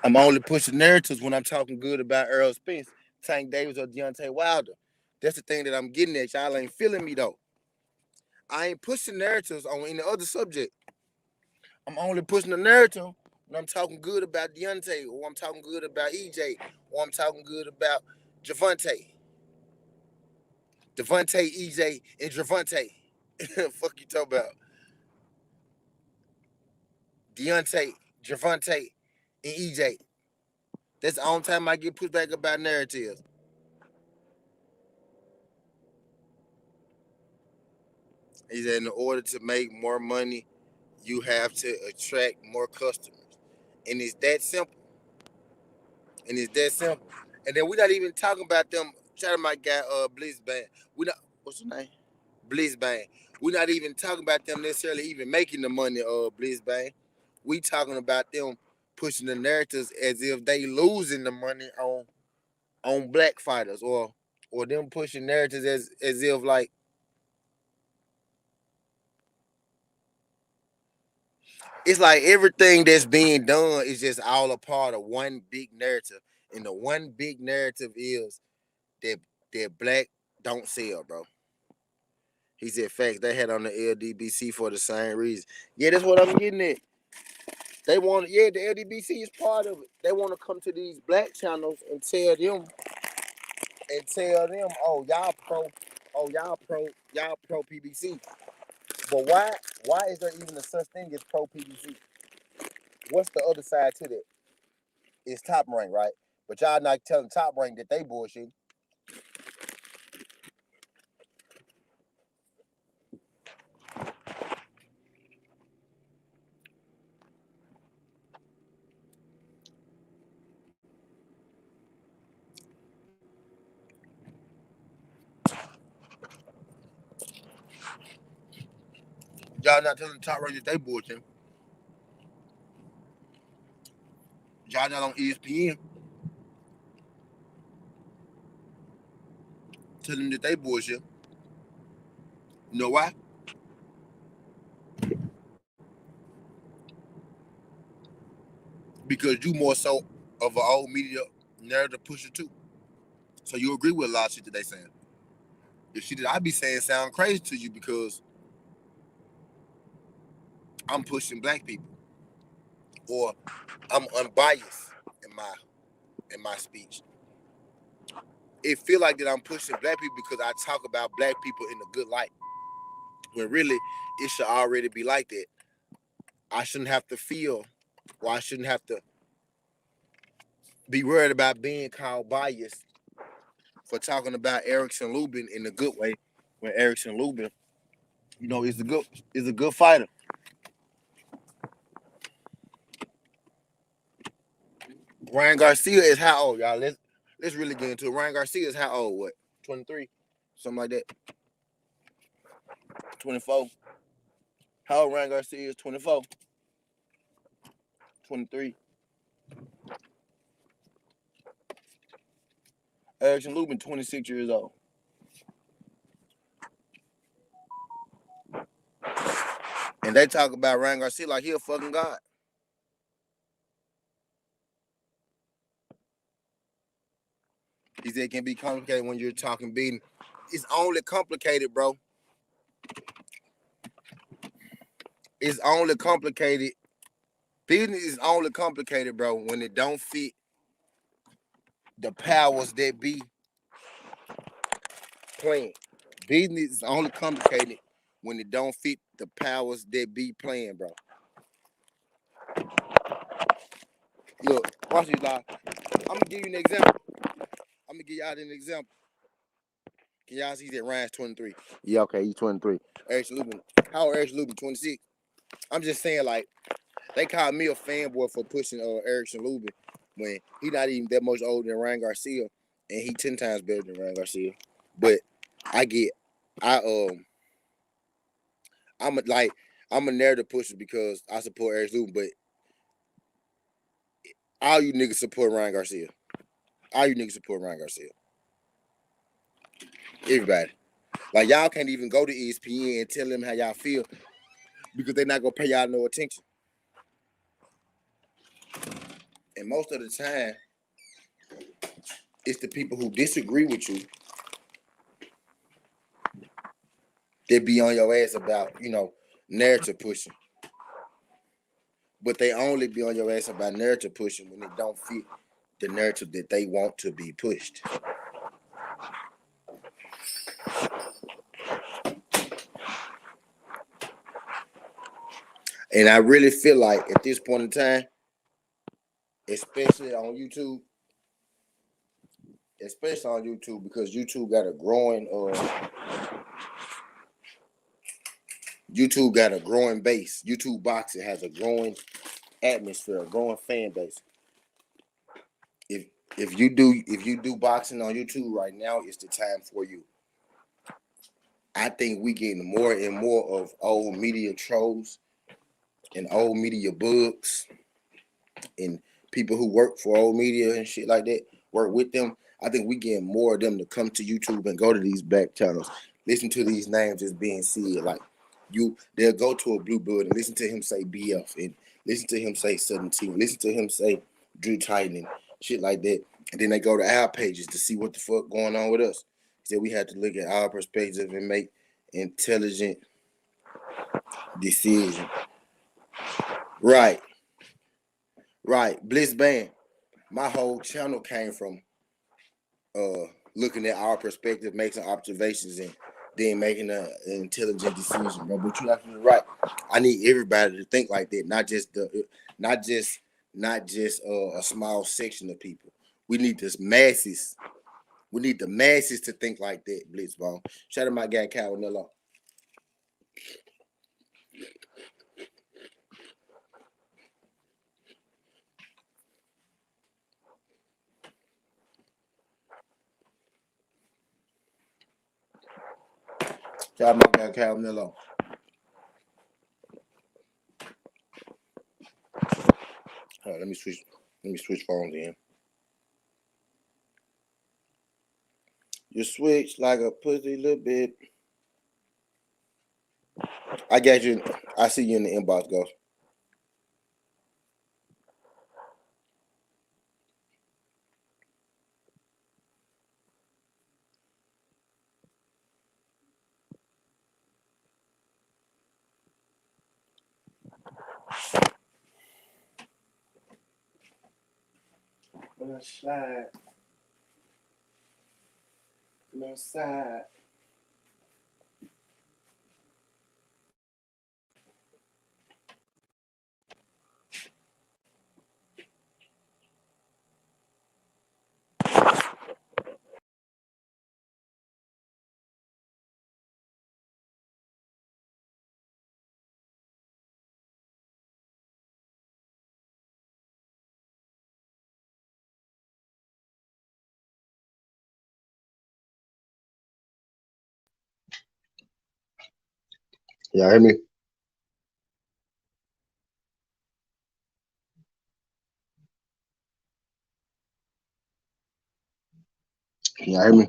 I'm only pushing narratives when I'm talking good about Earl Spence, Tank Davis, or Deontay Wilder. That's the thing that I'm getting at. Y'all ain't feeling me though. I ain't pushing narratives on any other subject. I'm only pushing the narrative when I'm talking good about Deontay, or I'm talking good about EJ, or I'm talking good about Javante. Devontae, EJ, and Javante. Fuck you talking about? Deontay, Javante, and EJ. That's the only time I get pushed back about narratives. He said in order to make more money, you have to attract more customers. And it's that simple. And then we're not even talking about them. Shout out my guy, Blitzbang. We not what's his name? Blitzbang. We're not even talking about them necessarily even making the money, Blitzbang. We talking about them pushing the narratives as if they losing the money on black fighters, or them pushing narratives as if like it's like everything that's being done is just all a part of one big narrative. And the one big narrative is that black don't sell, bro. He said facts. They had on the LDBC for the same reason. Yeah, that's what I'm getting at. They want, the LDBC is part of it. They want to come to these black channels and tell them, y'all pro PBC. But why is there even a such thing as pro PBC? What's the other side to that? It's Top Rank, right? But y'all not telling Top Rank that they bullshit. Y'all not telling Top Rank that they bullshit. Y'all not on ESPN telling them that they bullshit. You know why? Because you more so of an old media narrative pusher too. So you agree with a lot of shit that they saying. The shit that I be saying sound crazy to you because I'm pushing black people, or I'm unbiased in my speech. It feel like that I'm pushing black people because I talk about black people in a good light. When really it should already be like that. I shouldn't have to feel, or I shouldn't have to be worried about being called biased for talking about Erickson Lubin in a good way. When Erickson Lubin, is a good fighter. Ryan Garcia is how old, y'all? Let's really get into it. Ryan Garcia is how old? What? 23? Something like that. 24. How old Ryan Garcia is? 24. 23. Erickson Lubin, 26 years old. And they talk about Ryan Garcia like he a fucking god. He said it can be complicated when you're talking business. It's only complicated, bro. It's only complicated. Business is only complicated, bro, when it don't fit the powers that be playing. Business is only complicated when it don't fit the powers that be playing, bro. Look, watch this, live. I'm gonna give you an example. I'm gonna give y'all an example. Can y'all see that Ryan's 23? Yeah, okay, he's 23. Eric Lubin. How old Eric Lubin? 26. I'm just saying, like, they called me a fanboy for pushing Eric Lubin when he not even that much older than Ryan Garcia, and he 10 times better than Ryan Garcia. But I'm a narrative pusher because I support Eric Lubin, but all you niggas support Ryan Garcia. All you niggas support Ryan Garcia. Everybody. Like, y'all can't even go to ESPN and tell them how y'all feel because they're not gonna pay y'all no attention. And most of the time, it's the people who disagree with you that be on your ass about, narrative pushing. But they only be on your ass about narrative pushing when it don't fit the narrative that they want to be pushed. And I really feel like at this point in time, especially on YouTube, because YouTube got a growing base. YouTube boxing has a growing atmosphere, a growing fan base. If you do boxing on YouTube right now, it's the time for you. I think we getting more and more of old media trolls and old media bugs and people who work for old media and shit like that, work with them. I think we getting more of them to come to YouTube and go to these back channels, listen to these names that's being said. Like they'll go to a blue bird and listen to him say BF and listen to him say 17, listen to him say Drew Titan and shit like that. And then they go to our pages to see what the fuck going on with us. So we had to look at our perspective and make intelligent decisions. Right. Bliss Band. My whole channel came from looking at our perspective, making observations, and then making an intelligent decision, bro. But you're absolutely right. I need everybody to think like that, not just a small section of people. We need this masses. We need the masses to think like that, Blitzball. Shout out my guy Canelo. Shout out my guy Canelo. All right, let me switch phones in. You switch like a pussy little bit. I got you. I see you in the inbox, Ghost. When I slide, come outside. Y'all hear me? Can y'all hear me?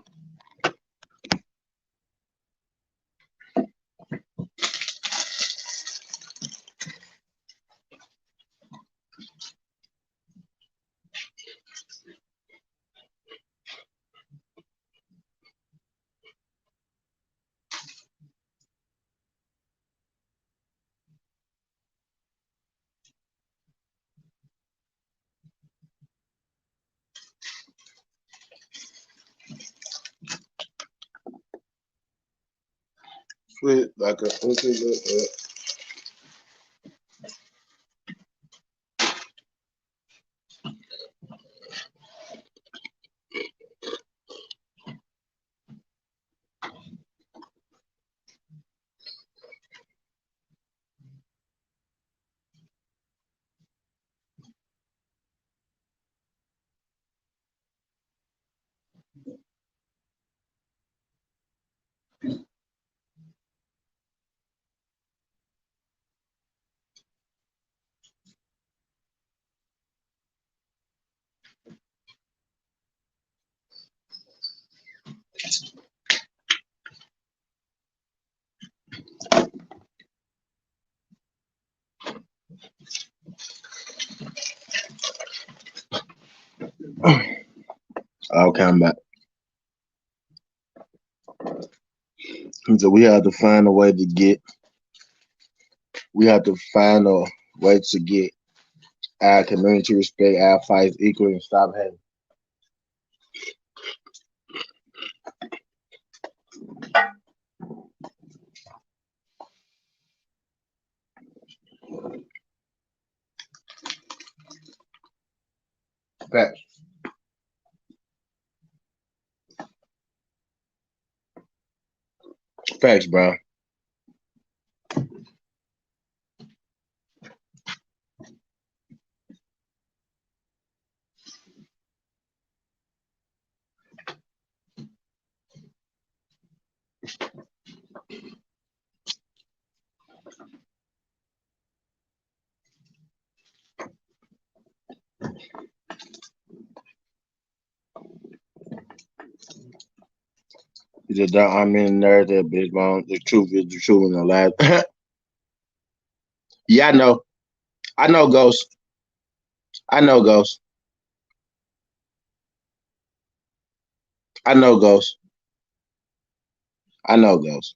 With like a okay, I'm back. So we have to find a way to get our community to respect our fights equally and stop hating. Facts. Facts, bro. You just don't, I'm in the narrative, bitch, man. The truth is the truth and the lie. Yeah, I know. I know, Ghost. I know, Ghost. I know, Ghost. I know, Ghost.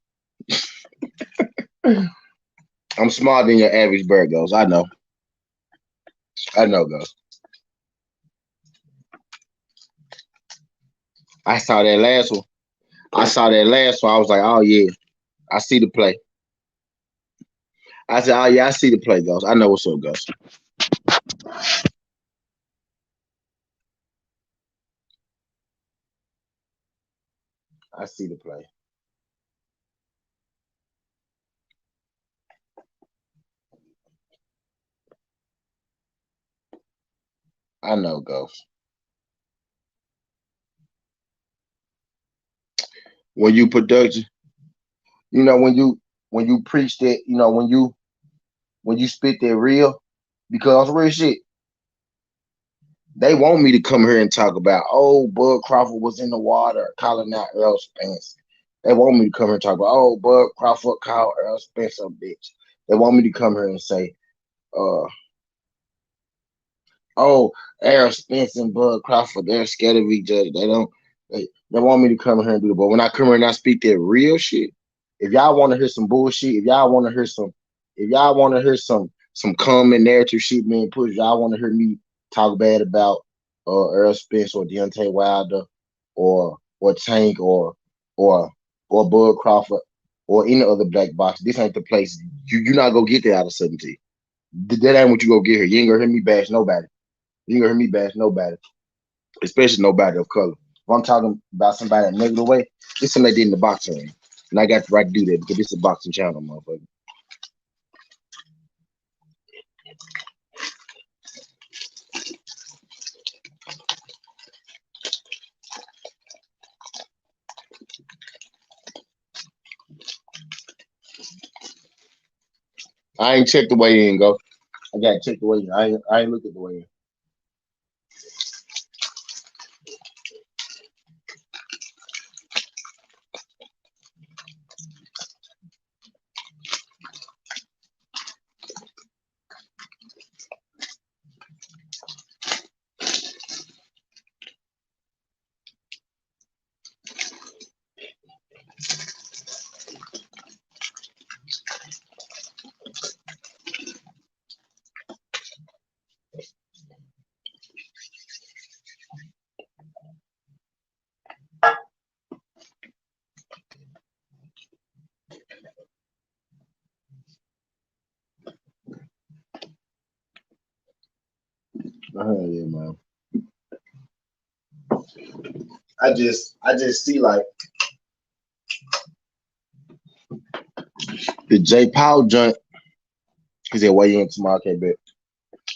I'm smarter than your average bird, Ghost. I know. I know, Ghost. I saw that last one. I saw that last one. I was like, oh, yeah. I see the play. I said, oh, yeah, I see the play, Ghost. I know what's up, Ghost. I see the play. I know, Ghost. When you production, you know, when you preach that, you know, when you spit that real, because real shit, they want me to come here and talk about, oh, Bud Crawford was in the water calling out Earl Spence. They want me to come here and talk about, oh, Bud Crawford called Earl Spence a bitch. They want me to come here and say, uh, oh, Errol Spence and Bud Crawford, they're scared of each other. They want me to come here and do it. But when I come here and I speak that real shit, if y'all want to hear some bullshit, if y'all want to hear some common narrative shit being pushed, y'all want to hear me talk bad about Errol Spence or Deontay Wilder or Tank or or Bud Crawford or any other black boxer. This ain't the place. You not gonna get that out of certainty. That ain't what you gonna get here. You ain't gonna hear me bash nobody. You ain't gonna hear me bash nobody, especially nobody of color. If I'm talking about somebody that negative way, this somebody did in the boxing ring. And I got the right to do that because this is a boxing channel, motherfucker. I ain't checked the way in, go. I gotta check the way in. I ain't look at the way in. Yeah, man. I just see like the Jay Powell joint. He said, "Why you into my okay, bet?"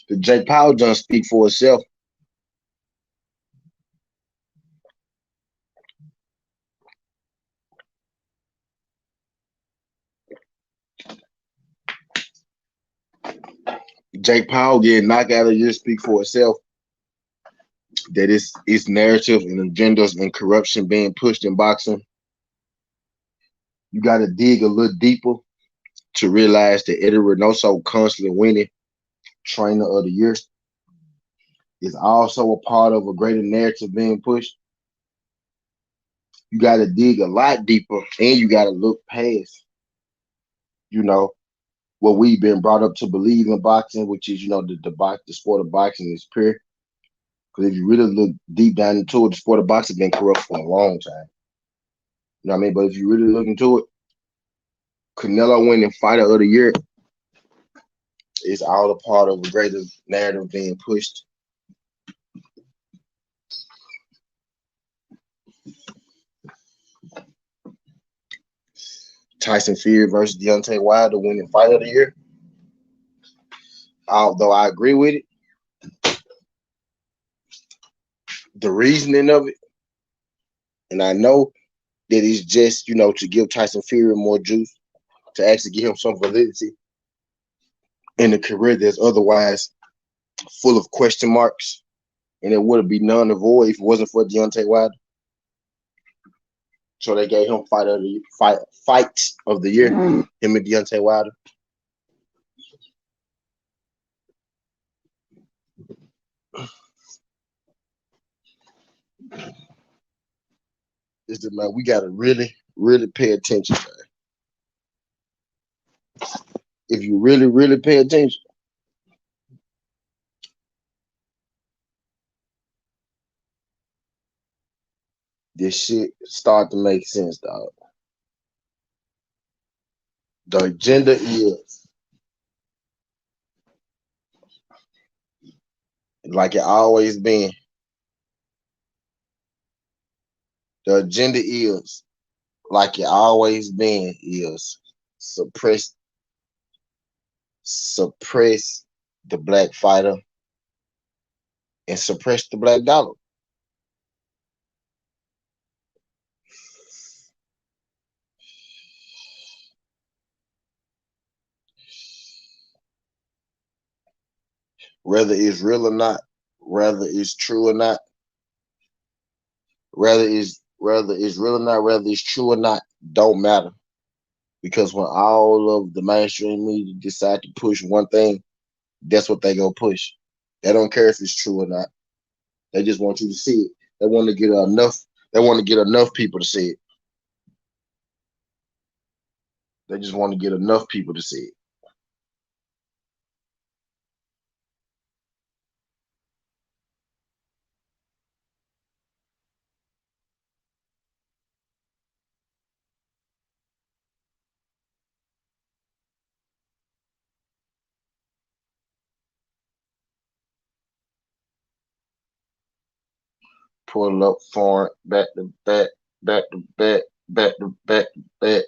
The Jay Powell joint speak for itself. Jay Powell getting knocked out of the year speak for itself. That it's narrative and agendas and corruption being pushed in boxing. You got to dig a little deeper to realize that Eddie Reynoso constantly winning trainer of the year is also a part of a greater narrative being pushed. You got to dig a lot deeper, and you got to look past, you know, what we've been brought up to believe in boxing, which is, the sport of boxing is pure. Because if you really look deep down into it, the sport of boxing has been corrupt for a long time. You know what I mean? But if you really look into it, Canelo winning fighter of the year is all a part of a greater narrative being pushed. Tyson Fury versus Deontay Wilder winning fight of the year. Although I agree with it, the reasoning of it, and I know that it's just, to give Tyson Fury more juice, to actually give him some validity in a career that's otherwise full of question marks, and it would be none of void if it wasn't for Deontay Wilder. So they gave him fight of the year, him and Deontay Wilder. Is that, man, we gotta really, really pay attention, man. If you really, really pay attention, this shit start to make sense, dog. The agenda is like it always been. The agenda is like it always been is suppress the black fighter and suppress the black dollar. Whether it's real or not, whether it's true or not, whether it's real or not, whether it's true or not, don't matter. Because when all of the mainstream media decide to push one thing, that's what they gonna push. They don't care if it's true or not. They just want you to see it. They want to get enough. They want to get enough people to see it. They just want to get enough people to see it. Pull up foreign, back to back, back to back, back to back to back.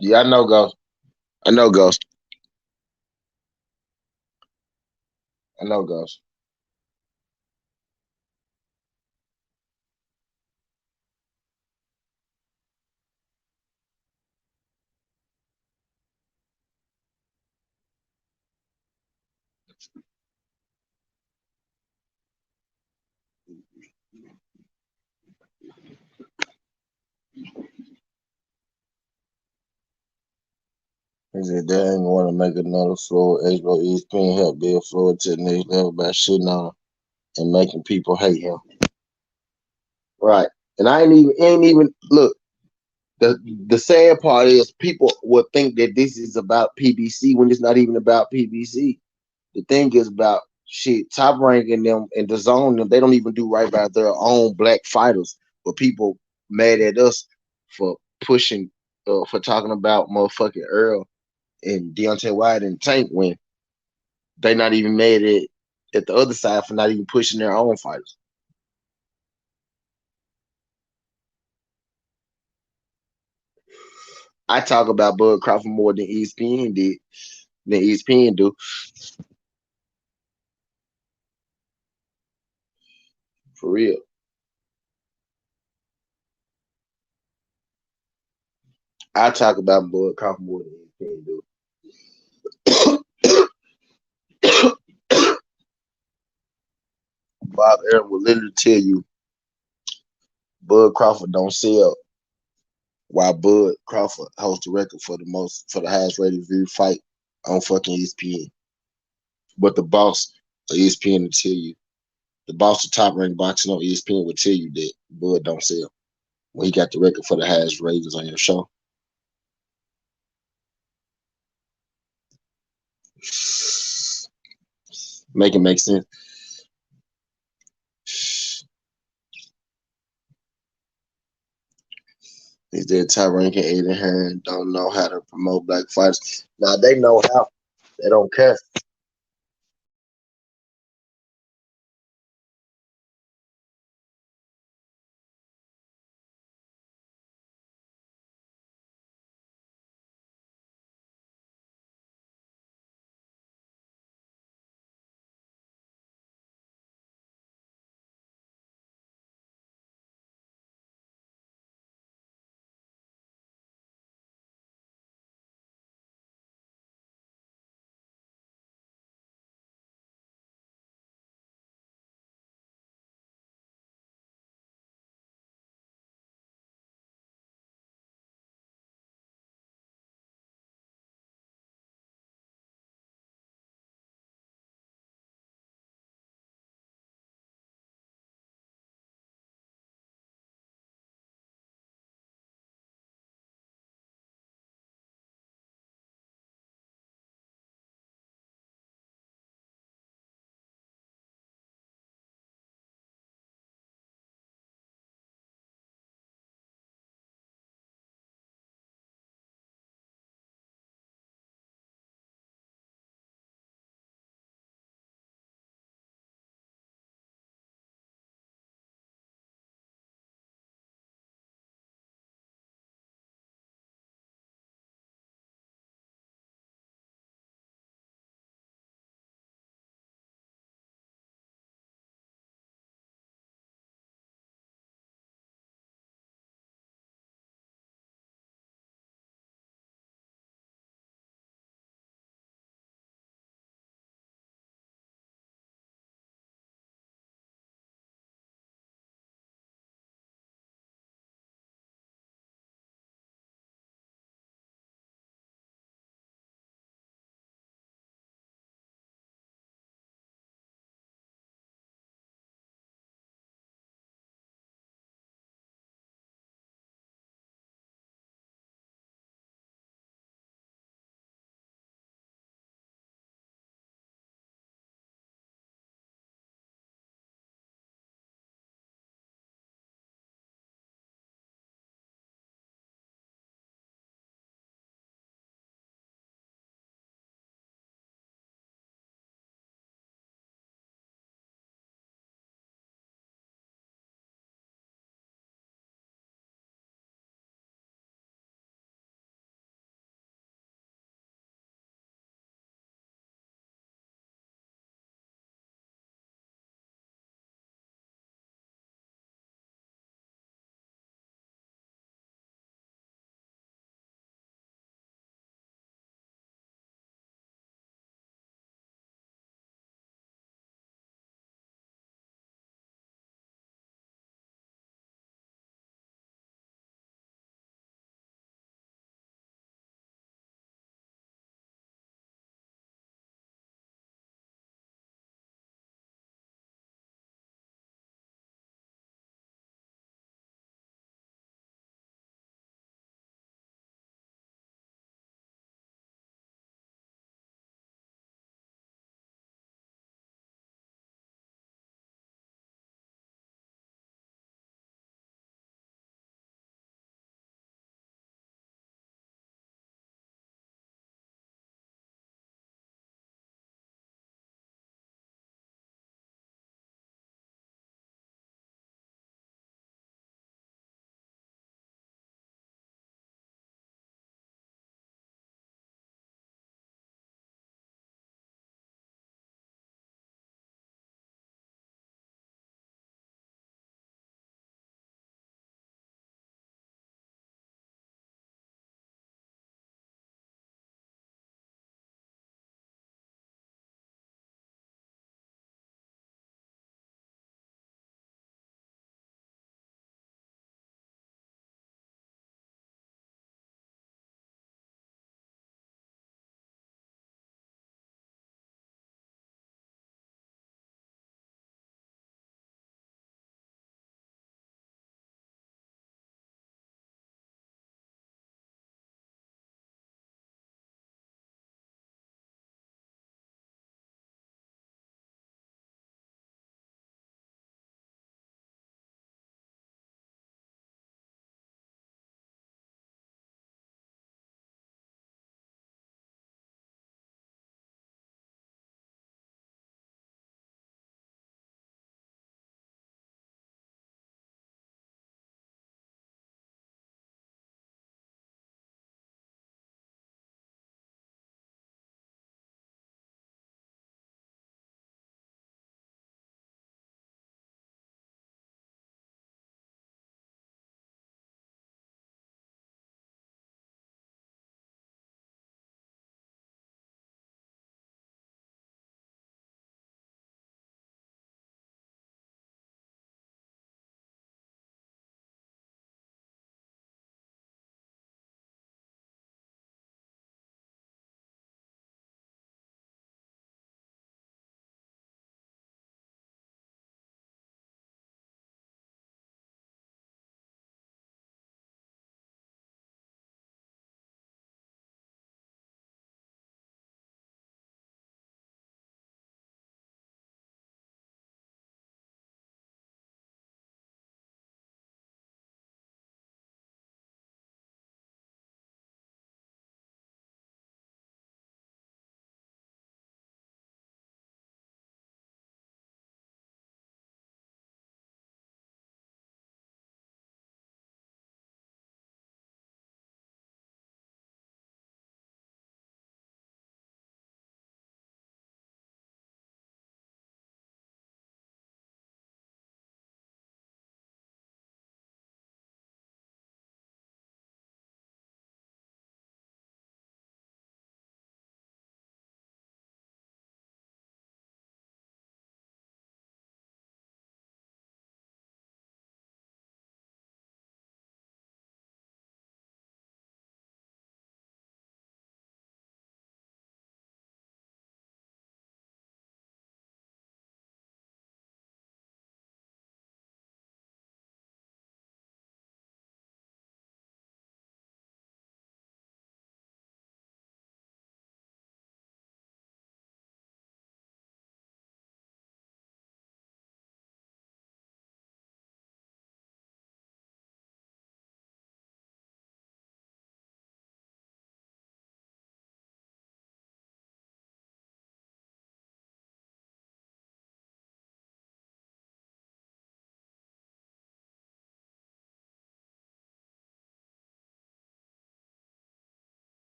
Yeah, I know, Ghost. I know, Ghost. I know, Ghost. He said they ain't want to make another floor. HBO ESPN help build Floyd to the next level by shitting on him and making people hate him. Right. And I ain't even look. The sad part is people will think that this is about PBC when it's not even about PBC. The thing is about shit, Top Rank and them and the zone them, they don't even do right by their own black fighters. but people mad at us for pushing, for talking about motherfucking Earl and Deontay Wilder and Tank when they not even mad at the other side for not even pushing their own fighters. I talk about Bud Crawford more than ESPN do. For real. I talk about Bud Crawford more than ESPN do. Bob Aaron will literally tell you Bud Crawford don't sell, while Bud Crawford holds the record for the highest rated viewed fight on fucking ESPN. But the boss of ESPN will tell you, the boss of top ranked boxing on ESPN will tell you that Bud don't sell when he got the record for the highest ratings on your show. Make it make sense. Is that top ranking Aiden Hearn don't know how to promote black fighters? Now they know how. They don't care.